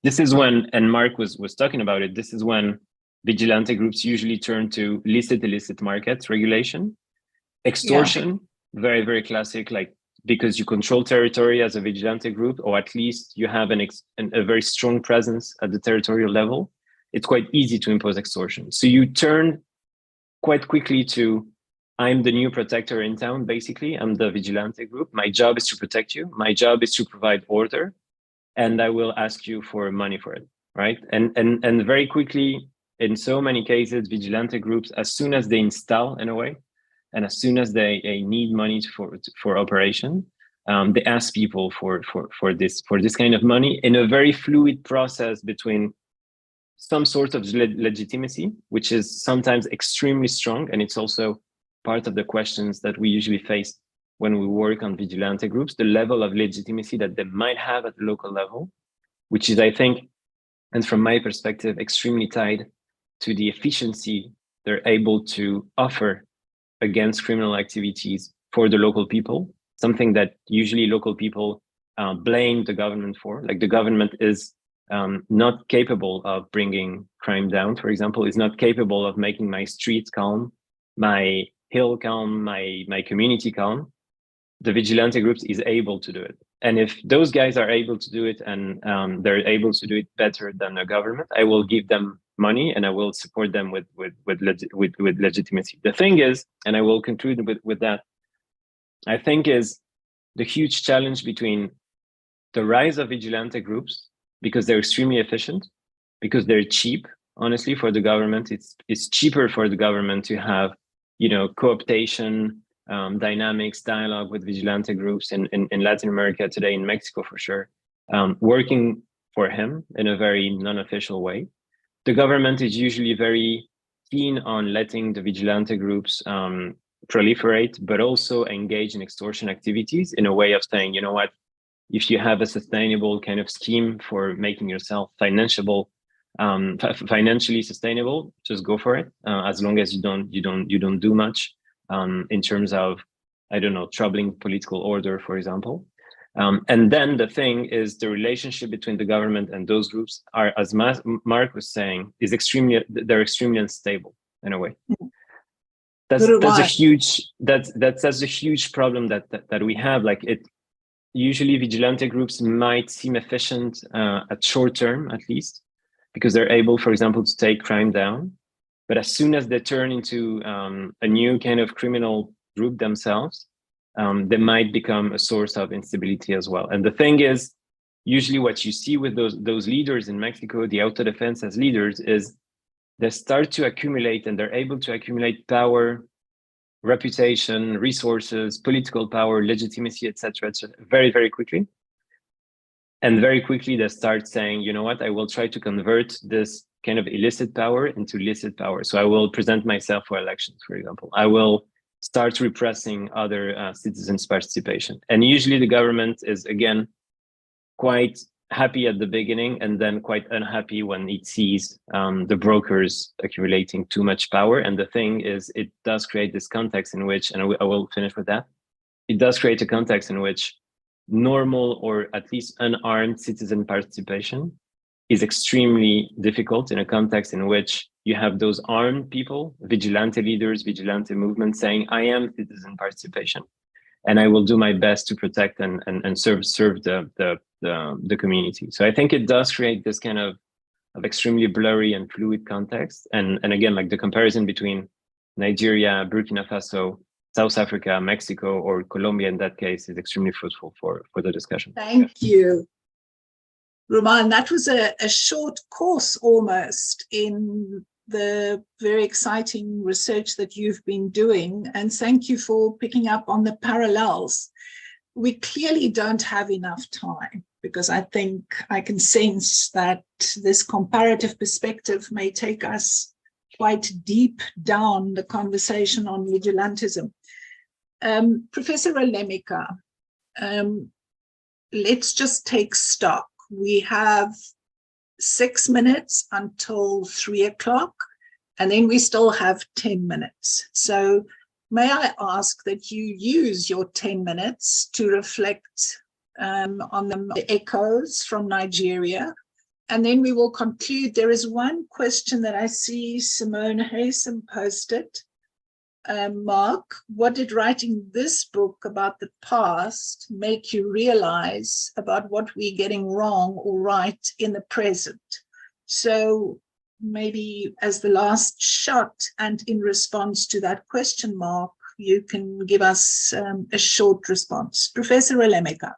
This is when, and Mark was talking about it, this is when vigilante groups usually turn to illicit market regulation, extortion, very, very classic, like, because you control territory as a vigilante group, or at least you have a very strong presence at the territorial level, it's quite easy to impose extortion. So you turn quite quickly to, I'm the new protector in town, basically. I'm the vigilante group. My job is to protect you. My job is to provide order, and I will ask you for money for it, right? And very quickly, in so many cases, vigilante groups, as soon as they install, in a way, and as soon as they need money for operation, they ask people for this kind of money in a very fluid process between some sort of legitimacy, which is sometimes extremely strong, and it's also part of the questions that we usually face when we work on vigilante groups, the level of legitimacy that they might have at the local level, which is, I think, and from my perspective, extremely tied to the efficiency they're able to offer against criminal activities for the local people, something that usually local people blame the government for. Like, the government is not capable of bringing crime down, for example, is not capable of making my streets calm, my hill calm, my community calm, the vigilante groups is able to do it. And if those guys are able to do it and they're able to do it better than the government, I will give them money and I will support them with legitimacy. The thing is, and I will conclude with that, I think is the huge challenge between the rise of vigilante groups, because they're extremely efficient, because they're cheap, honestly, for the government. It's cheaper for the government to have, cooptation, dynamics, dialogue with vigilante groups in Latin America today, in Mexico for sure, working for him in a very non-official way. The government is usually very keen on letting the vigilante groups proliferate, but also engage in extortion activities in a way of saying, you know what, if you have a sustainable kind of scheme for making yourself financially sustainable, just go for it. As long as you don't do much in terms of, I don't know, troubling political order, for example. And then the thing is, the relationship between the government and those groups are, as Mark was saying, they're extremely unstable in a way. That's a huge problem that we have. Like, usually vigilante groups might seem efficient at short term, at least, because they're able, for example, to take crime down. But as soon as they turn into a new kind of criminal group themselves, they might become a source of instability as well. And the thing is, usually what you see with those leaders in Mexico, the auto defense as leaders, is they start to accumulate, and they're able to accumulate power, reputation, resources, political power, legitimacy, etc., very, very quickly. And very quickly they start saying, you know what, I will try to convert this kind of illicit power into licit power. So I will present myself for elections, for example. I will start repressing other citizens' participation. And usually the government is, again, quite happy at the beginning and then quite unhappy when it sees the brokers accumulating too much power. And the thing is, it does create this context in which, and I will finish with that, it does create a context in which normal or at least unarmed citizen participation is extremely difficult in a context in which you have those armed people, vigilante leaders, vigilante movements saying, I am citizen participation, and I will do my best to protect and serve the community. So I think it does create this kind of extremely blurry and fluid context. And again, like the comparison between Nigeria, Burkina Faso, South Africa, Mexico, or Colombia in that case is extremely fruitful for the discussion. Thank you. Roman, that was a short course almost in the very exciting research that you've been doing. And thank you for picking up on the parallels. We clearly don't have enough time, because I think I can sense that this comparative perspective may take us quite deep down the conversation on vigilantism. Professor Alemika, let's just take stock. We have 6 minutes until 3 o'clock, and then we still have 10 minutes. So may I ask that you use your 10 minutes to reflect on the echoes from Nigeria, and then we will conclude. There is one question that I see Simone Haysom posted. Mark, what did writing this book about the past make you realize about what we're getting wrong or right in the present? So maybe as the last shot, and in response to that question, Mark, you can give us a short response. Professor Alemika.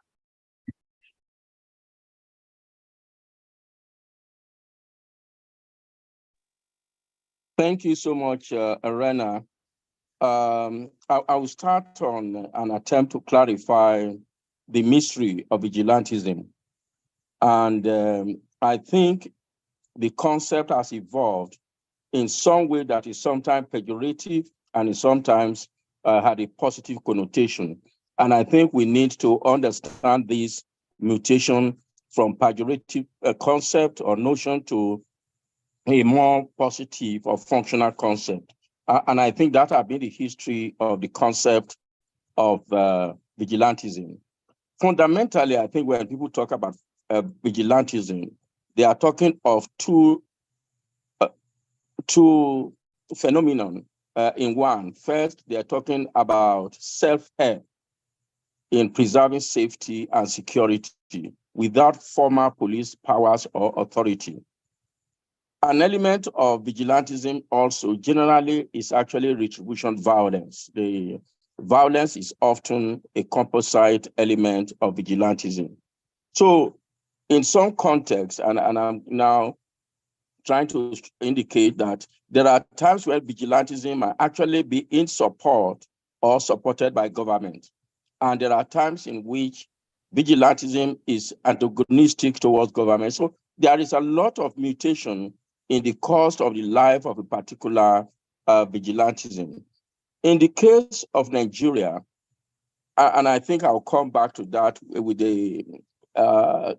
Thank you so much, Arena. I will start on an attempt to clarify the mystery of vigilantism. And I think the concept has evolved in some way that is sometimes pejorative and sometimes had a positive connotation. And I think we need to understand this mutation from pejorative concept or notion to a more positive or functional concept. And I think that has been the history of the concept of vigilantism. Fundamentally, I think when people talk about vigilantism, they are talking of two phenomenon in one. First, they are talking about self-help in preserving safety and security without formal police powers or authority. An element of vigilantism also generally is actually retribution violence. The violence is often a composite element of vigilantism. So in some contexts, and I'm now trying to indicate that there are times where vigilantism might actually be in support or supported by government. And there are times in which vigilantism is antagonistic towards government. So there is a lot of mutation in the course of the life of a particular vigilantism. In the case of Nigeria, and I think I'll come back to that with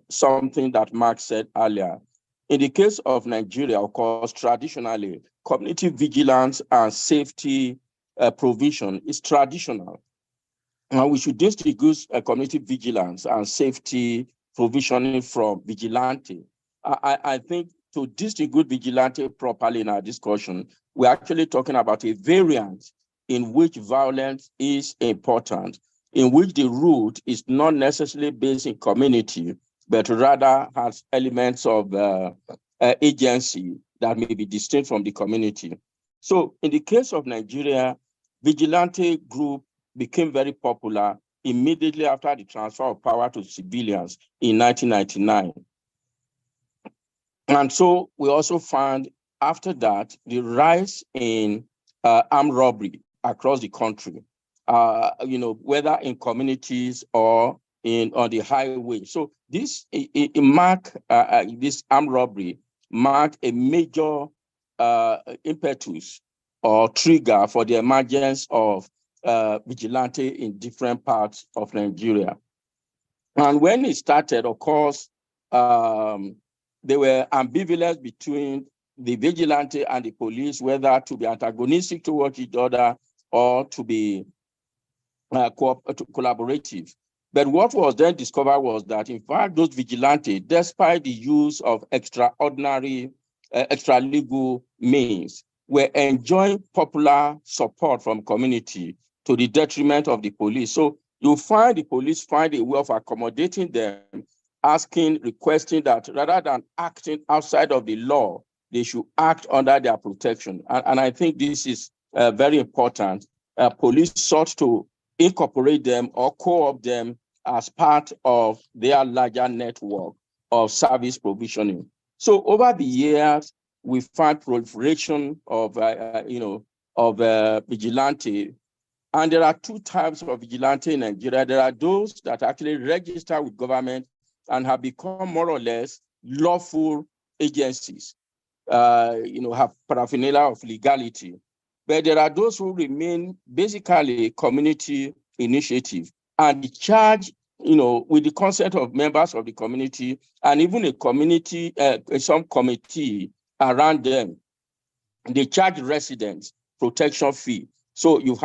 something that Mark said earlier. In the case of Nigeria, of course, traditionally, community vigilance and safety provision is traditional. And we should distinguish community vigilance and safety provisioning from vigilante. I think to distinguish vigilante properly in our discussion, we're actually talking about a variant in which violence is important, in which the root is not necessarily based in community, but rather has elements of agency that may be distinct from the community. So in the case of Nigeria, vigilante group became very popular immediately after the transfer of power to civilians in 1999. And so we also found after that the rise in armed robbery across the country, whether in communities or on the highway. So this this armed robbery marked a major impetus or trigger for the emergence of vigilante in different parts of Nigeria. And when it started, of course, there were ambivalence between the vigilante and the police, whether to be antagonistic towards each other or to be collaborative. But what was then discovered was that, in fact, those vigilantes, despite the use of extraordinary, extra-legal means, were enjoying popular support from community to the detriment of the police. So you find the police find a way of accommodating them, requesting that rather than acting outside of the law, they should act under their protection. And I think this is very important. Police sought to incorporate them or co-opt them as part of their larger network of service provisioning. So over the years, we find proliferation of vigilante. And there are two types of vigilante in Nigeria. There are those that actually register with government and have become more or less lawful agencies, have paraphernalia of legality. But there are those who remain basically community initiative and charge, with the consent of members of the community and even a community, some committee around them. They charge residents protection fee. So you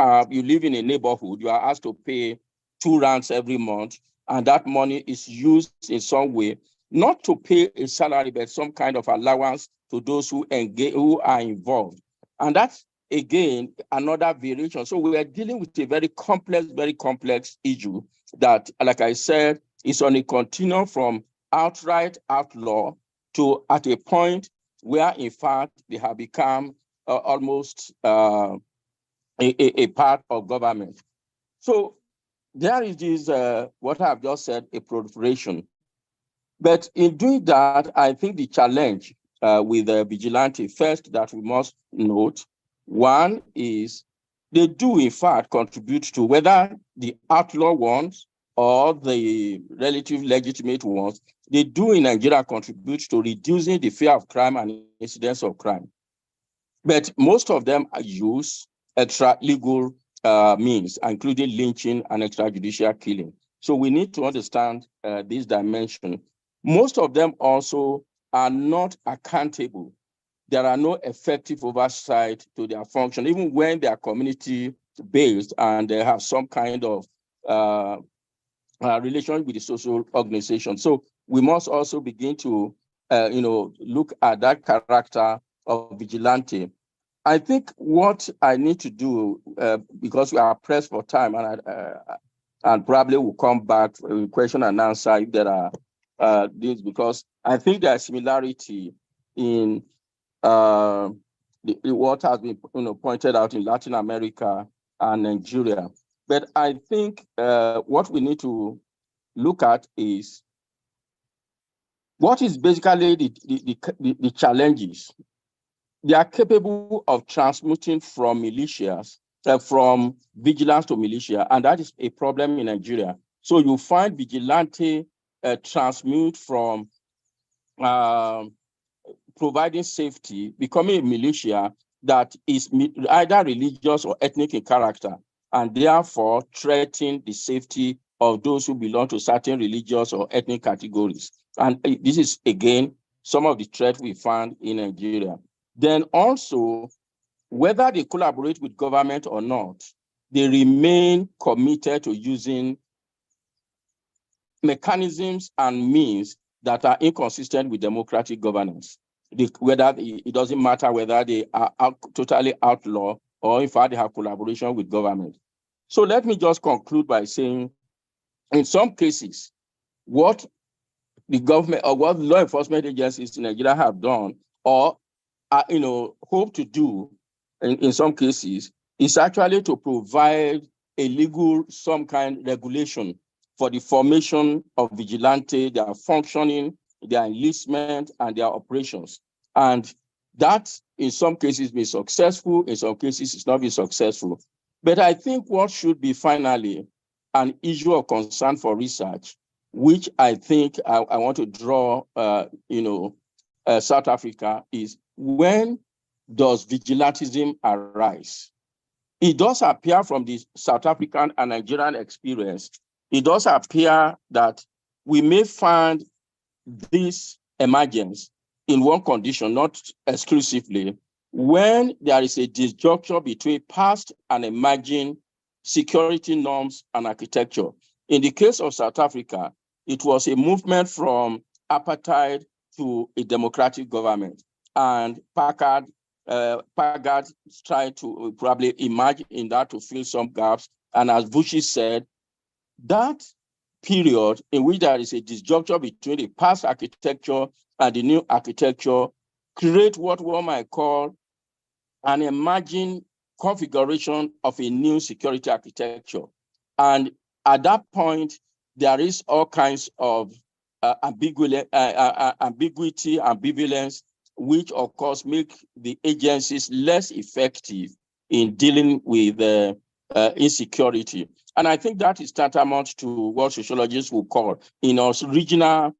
live in a neighborhood, you are asked to pay 2 rands every month, and that money is used in some way, not to pay a salary, but some kind of allowance to those who engage, who are involved. And that's, again, another variation. So we are dealing with a very complex issue that, like I said, is on a continuum from outright outlaw to at a point where, in fact, they have become almost a part of government. So there is this, what I've just said, a proliferation. But in doing that, I think the challenge with vigilante, first that we must note, one is they do in fact contribute to, whether the outlaw ones or the relative legitimate ones, they do in Nigeria contribute to reducing the fear of crime and incidence of crime. But most of them use extra-legal means, including lynching and extrajudicial killing. So we need to understand this dimension. Most of them also are not accountable. There are no effective oversight to their function, even when they are community-based and they have some kind of relation with the social organization. So we must also begin to look at that character of vigilante. I think what I need to do, because we are pressed for time, and probably will come back with question and answer if there are this, because I think there is similarity in what has been pointed out in Latin America and Nigeria. But I think what we need to look at is what is basically the challenges. They are capable of transmuting from militias, from vigilance to militia, and that is a problem in Nigeria. So you find vigilante transmute from providing safety, becoming a militia that is either religious or ethnic in character, and therefore threaten the safety of those who belong to certain religious or ethnic categories. And this is, again, some of the threats we find in Nigeria. Then also, whether they collaborate with government or not, they remain committed to using mechanisms and means that are inconsistent with democratic governance. It doesn't matter whether they are totally outlaw or in fact they have collaboration with government. So let me just conclude by saying, in some cases, what the government or what law enforcement agencies in Nigeria have done or hope to do in some cases is actually to provide a legal, some kind of regulation for the formation of vigilante, their functioning, their enlistment, and their operations. And that, in some cases, be successful, in some cases, it's not been successful. But I think what should be finally an issue of concern for research, which I think I want to draw, South Africa, is when does vigilantism arise? It does appear from the South African and Nigerian experience, it does appear that we may find this emergence in one condition, not exclusively, when there is a disjuncture between past and emerging security norms and architecture. In the case of South Africa, it was a movement from apartheid to a democratic government. And PAGAD tried to probably emerge in that to fill some gaps. And as Vushi said, that period in which there is a disjuncture between the past architecture and the new architecture create what one might call an emerging configuration of a new security architecture. And at that point, there is all kinds of ambiguity, ambivalence, which of course make the agencies less effective in dealing with insecurity. And I think that is tantamount to what sociologists will call, regional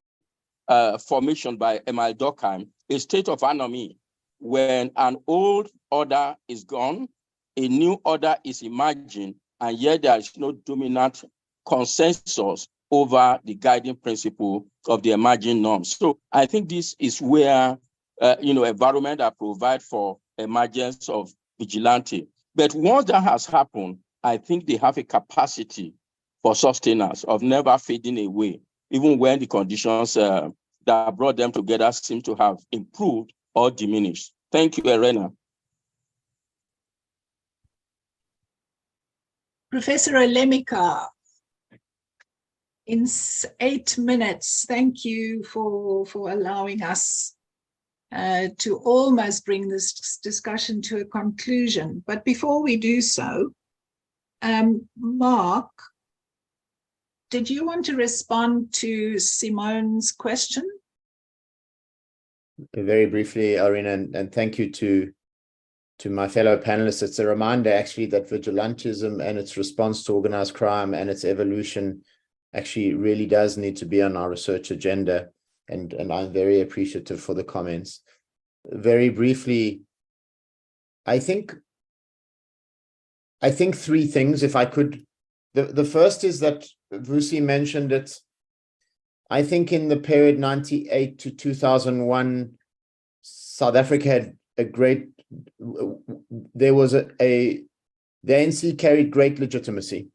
formation by Emile Durkheim, a state of anomy, when an old order is gone, a new order is emerging, and yet there is no dominant consensus over the guiding principle of the emerging norms. So I think this is where, environment that provide for emergence of vigilante. But once that has happened, I think they have a capacity for sustenance of never fading away, even when the conditions that brought them together seem to have improved or diminished. Thank you, Irena. Professor Olemika, in 8 minutes, thank you for allowing us to almost bring this discussion to a conclusion. But before we do so, Mark, did you want to respond to Simone's question? Very briefly, Irene, and thank you to my fellow panelists. It's a reminder actually that vigilantism and its response to organized crime and its evolution actually really does need to be on our research agenda. And I'm very appreciative for the comments. Very briefly, I think 3 things, if I could. The first is that Vusi mentioned it. I think in the period 98 to 2001, South Africa had a great, the ANC carried great legitimacy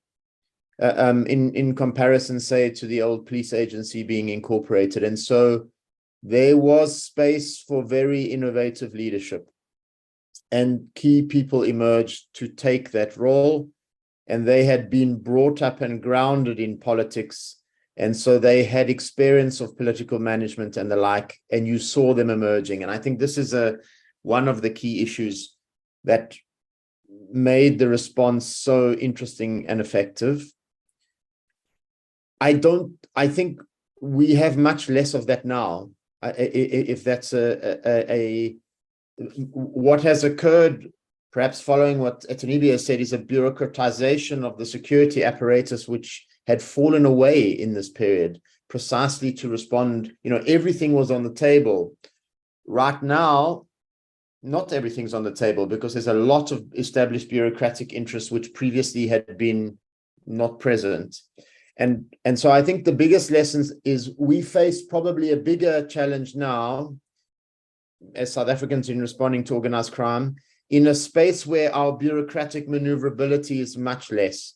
in comparison, say, to the old police agency being incorporated. And so there was space for very innovative leadership, and key people emerged to take that role, and they had been brought up and grounded in politics, and so they had experience of political management and the like, and you saw them emerging. And I think this is one of the key issues that made the response so interesting and effective. I think we have much less of that now. If that's what has occurred, perhaps following what Etunibia said, is a bureaucratization of the security apparatus, which had fallen away in this period, precisely to respond. Everything was on the table. Right now, not everything's on the table, because there's a lot of established bureaucratic interests which previously had been not present. And so I think the biggest lessons is we face probably a bigger challenge now as South Africans in responding to organized crime, in a space where our bureaucratic maneuverability is much less.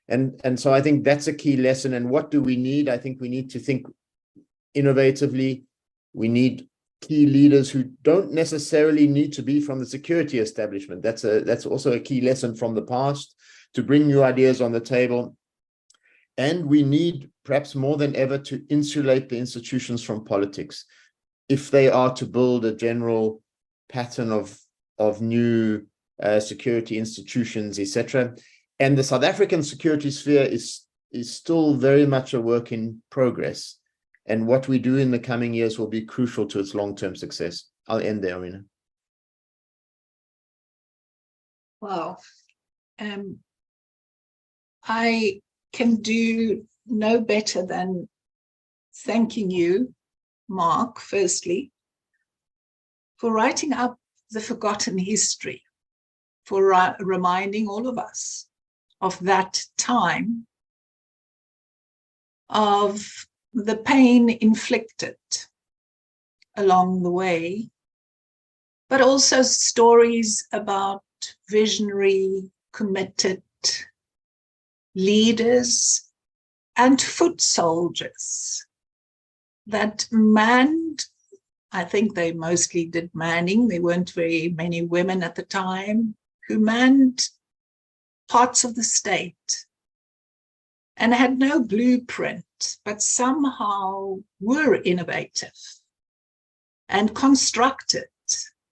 And so I think that's a key lesson. And what do we need? I think we need to think innovatively. We need key leaders who don't necessarily need to be from the security establishment. That's also a key lesson from the past, to bring new ideas on the table. And we need, perhaps more than ever, to insulate the institutions from politics if they are to build a general pattern of new security institutions, etc. And the South African security sphere is still very much a work in progress. And what we do in the coming years will be crucial to its long-term success. I'll end there, Arina. Wow. I can do no better than thanking you, Mark, firstly, for writing up the forgotten history, for reminding all of us of that time, of the pain inflicted along the way, but also stories about visionary, committed leaders and foot soldiers that manned. I think they mostly did manning. There weren't very many women at the time who manned parts of the state and had no blueprint, but somehow were innovative and constructed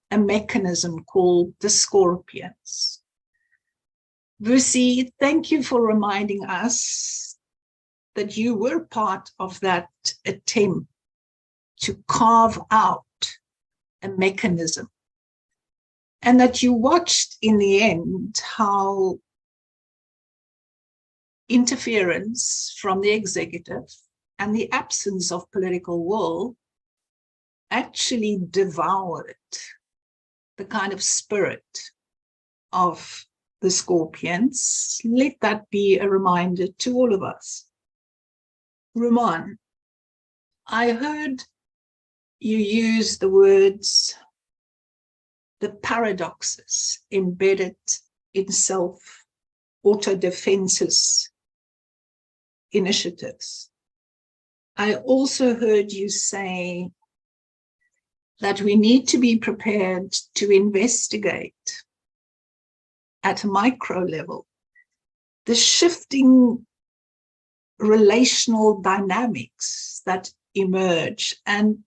a mechanism called the Scorpions. Vusi, thank you for reminding us that you were part of that attempt to carve out a mechanism, and that you watched in the end how interference from the executive and the absence of political will actually devoured the kind of spirit of the Scorpions. Let that be a reminder to all of us. Rumaan, I heard you use the words, the paradoxes embedded in self-autodefenses initiatives. I also heard you say that we need to be prepared to investigate at a micro level the shifting relational dynamics that emerge, and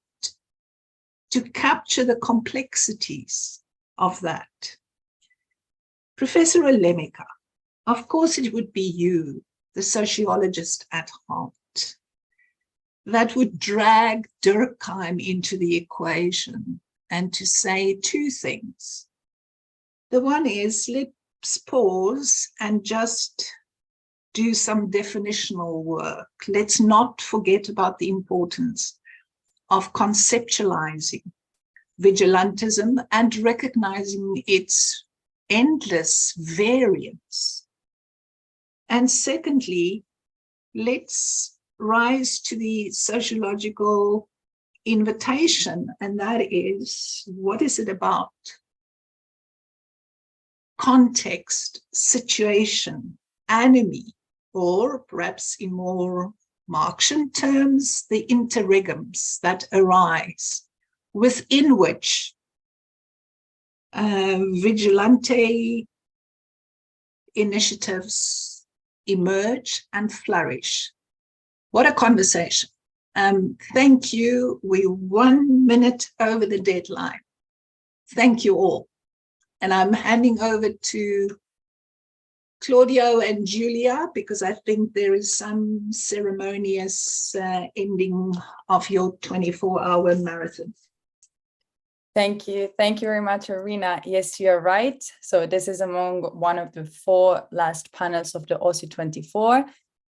to capture the complexities of that. Professor Olemeka, of course it would be you, the sociologist at heart, that would drag Durkheim into the equation and to say two things. The one is, let's pause and just do some definitional work. Let's not forget about the importance of conceptualizing vigilantism and recognizing its endless variance. And secondly, let's rise to the sociological invitation, and that is, what is it about? Context, situation, enemy, or perhaps in more Marxian terms, the interregums that arise within which vigilante initiatives emerge and flourish. What a conversation. Thank you. We're 1 minute over the deadline. Thank you all. And I'm handing over to Claudio and Julia, because I think there is some ceremonious ending of your 24-hour marathon. Thank you. Thank you very much, Arena. Yes, you're right. So this is among one of the 4 last panels of the OSI 24.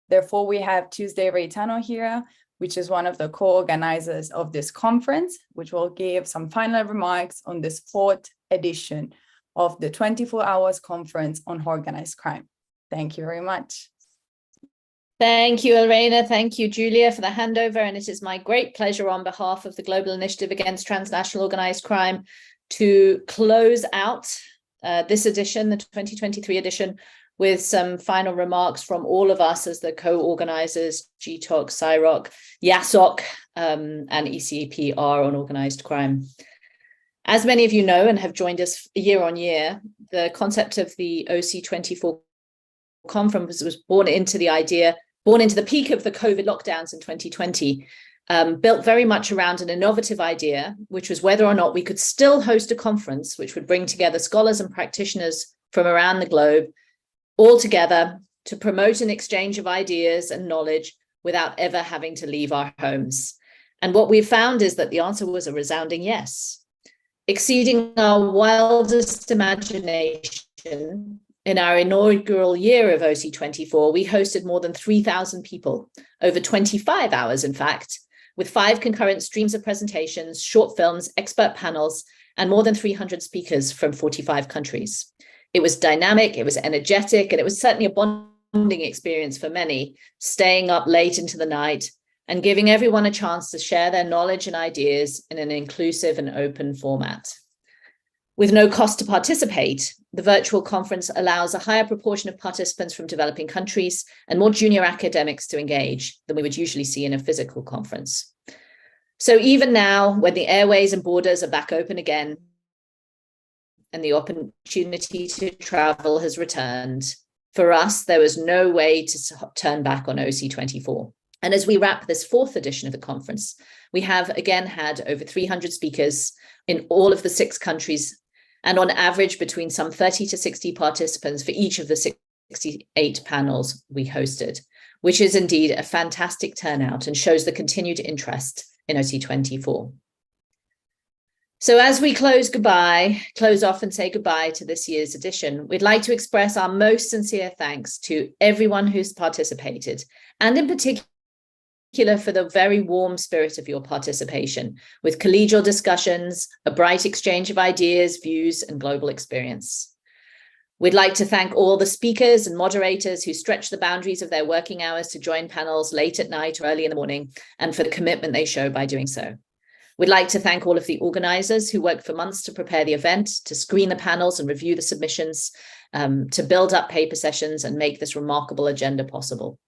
Therefore, we have Tuesday Reitano here, which is one of the co-organizers of this conference, which will give some final remarks on this 4th edition of the 24 Hours Conference on Organized Crime. Thank you very much. Thank you, Elena. Thank you, Julia, for the handover. And it is my great pleasure on behalf of the Global Initiative Against Transnational Organized Crime to close out this edition, the 2023 edition, with some final remarks from all of us as the co-organizers, GI-TOC, CIROC, YASOC, and ECPR on organized crime. As many of you know and have joined us year on year, the concept of the OC24 conference was born into the peak of the COVID lockdowns in 2020, built very much around an innovative idea, which was whether or not we could still host a conference which would bring together scholars and practitioners from around the globe all together to promote an exchange of ideas and knowledge without ever having to leave our homes. And what we found is that the answer was a resounding yes. Exceeding our wildest imagination, in our inaugural year of OC24, we hosted more than 3,000 people, over 25 hours, in fact, with 5 concurrent streams of presentations, short films, expert panels, and more than 300 speakers from 45 countries. It was dynamic, it was energetic, and it was certainly a bonding experience for many, staying up late into the night and giving everyone a chance to share their knowledge and ideas in an inclusive and open format. With no cost to participate, the virtual conference allows a higher proportion of participants from developing countries and more junior academics to engage than we would usually see in a physical conference. So even now, when the airways and borders are back open again, and the opportunity to travel has returned, for us, there was no way to turn back on OC24. And as we wrap this 4th edition of the conference, we have again had over 300 speakers in all of the 6 countries, and on average between some 30 to 60 participants for each of the 68 panels we hosted, which is indeed a fantastic turnout and shows the continued interest in OC24. So as we close off and say goodbye to this year's edition, we'd like to express our most sincere thanks to everyone who's participated, and in particular for the very warm spirit of your participation, with collegial discussions, a bright exchange of ideas, views, and global experience. We'd like to thank all the speakers and moderators who stretch the boundaries of their working hours to join panels late at night or early in the morning, and for the commitment they show by doing so. We'd like to thank all of the organizers who worked for months to prepare the event, to screen the panels and review the submissions, to build up paper sessions and make this remarkable agenda possible.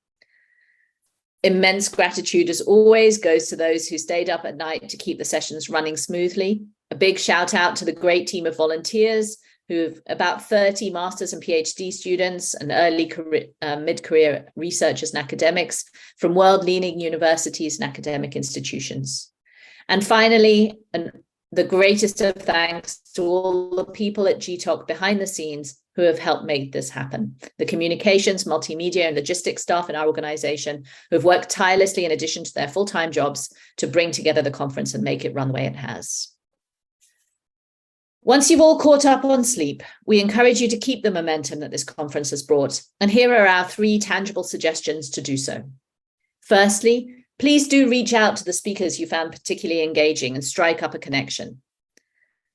Immense gratitude, as always, goes to those who stayed up at night to keep the sessions running smoothly. A big shout out to the great team of volunteers, who've about 30 master's and PhD students and early mid-career researchers and academics from world-leading universities and academic institutions. And finally, the greatest of thanks to all the people at GI-TOC behind the scenes who have helped make this happen. The communications, multimedia, and logistics staff in our organization who have worked tirelessly in addition to their full-time jobs to bring together the conference and make it run the way it has. Once you've all caught up on sleep, we encourage you to keep the momentum that this conference has brought. And here are our 3 tangible suggestions to do so. Firstly, please do reach out to the speakers you found particularly engaging and strike up a connection.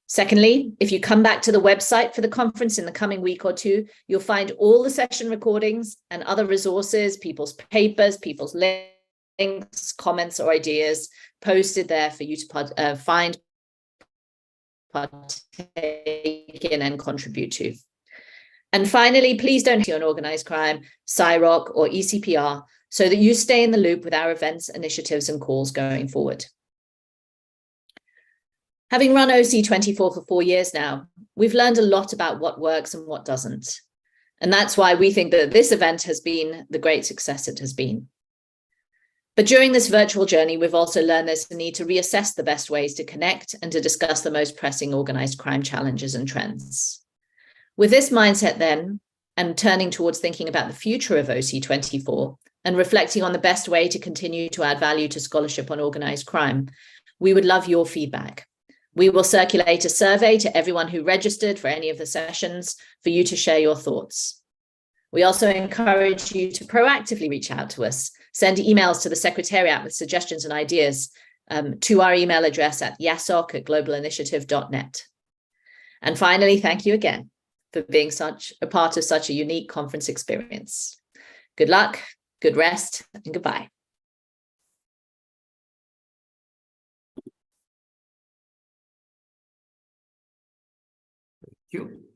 Secondly, if you come back to the website for the conference in the coming week or 2, you'll find all the session recordings and other resources, people's papers, people's links, comments, or ideas posted there for you to find, partake in, and contribute to. And finally, please don't on organized crime, CIROC, or ECPR so that you stay in the loop with our events, initiatives, and calls going forward. Having run OC24 for 4 years now, we've learned a lot about what works and what doesn't. And that's why we think that this event has been the great success it has been. But during this virtual journey, we've also learned there's a need to reassess the best ways to connect and to discuss the most pressing organized crime challenges and trends. With this mindset then, and turning towards thinking about the future of OC24 and reflecting on the best way to continue to add value to scholarship on organized crime, we would love your feedback. We will circulate a survey to everyone who registered for any of the sessions for you to share your thoughts. We also encourage you to proactively reach out to us, send emails to the Secretariat with suggestions and ideas to our email address at yasoc@globalinitiative.net. And finally, thank you again for being such a part of such a unique conference experience. Good luck, good rest, and goodbye. Thank you.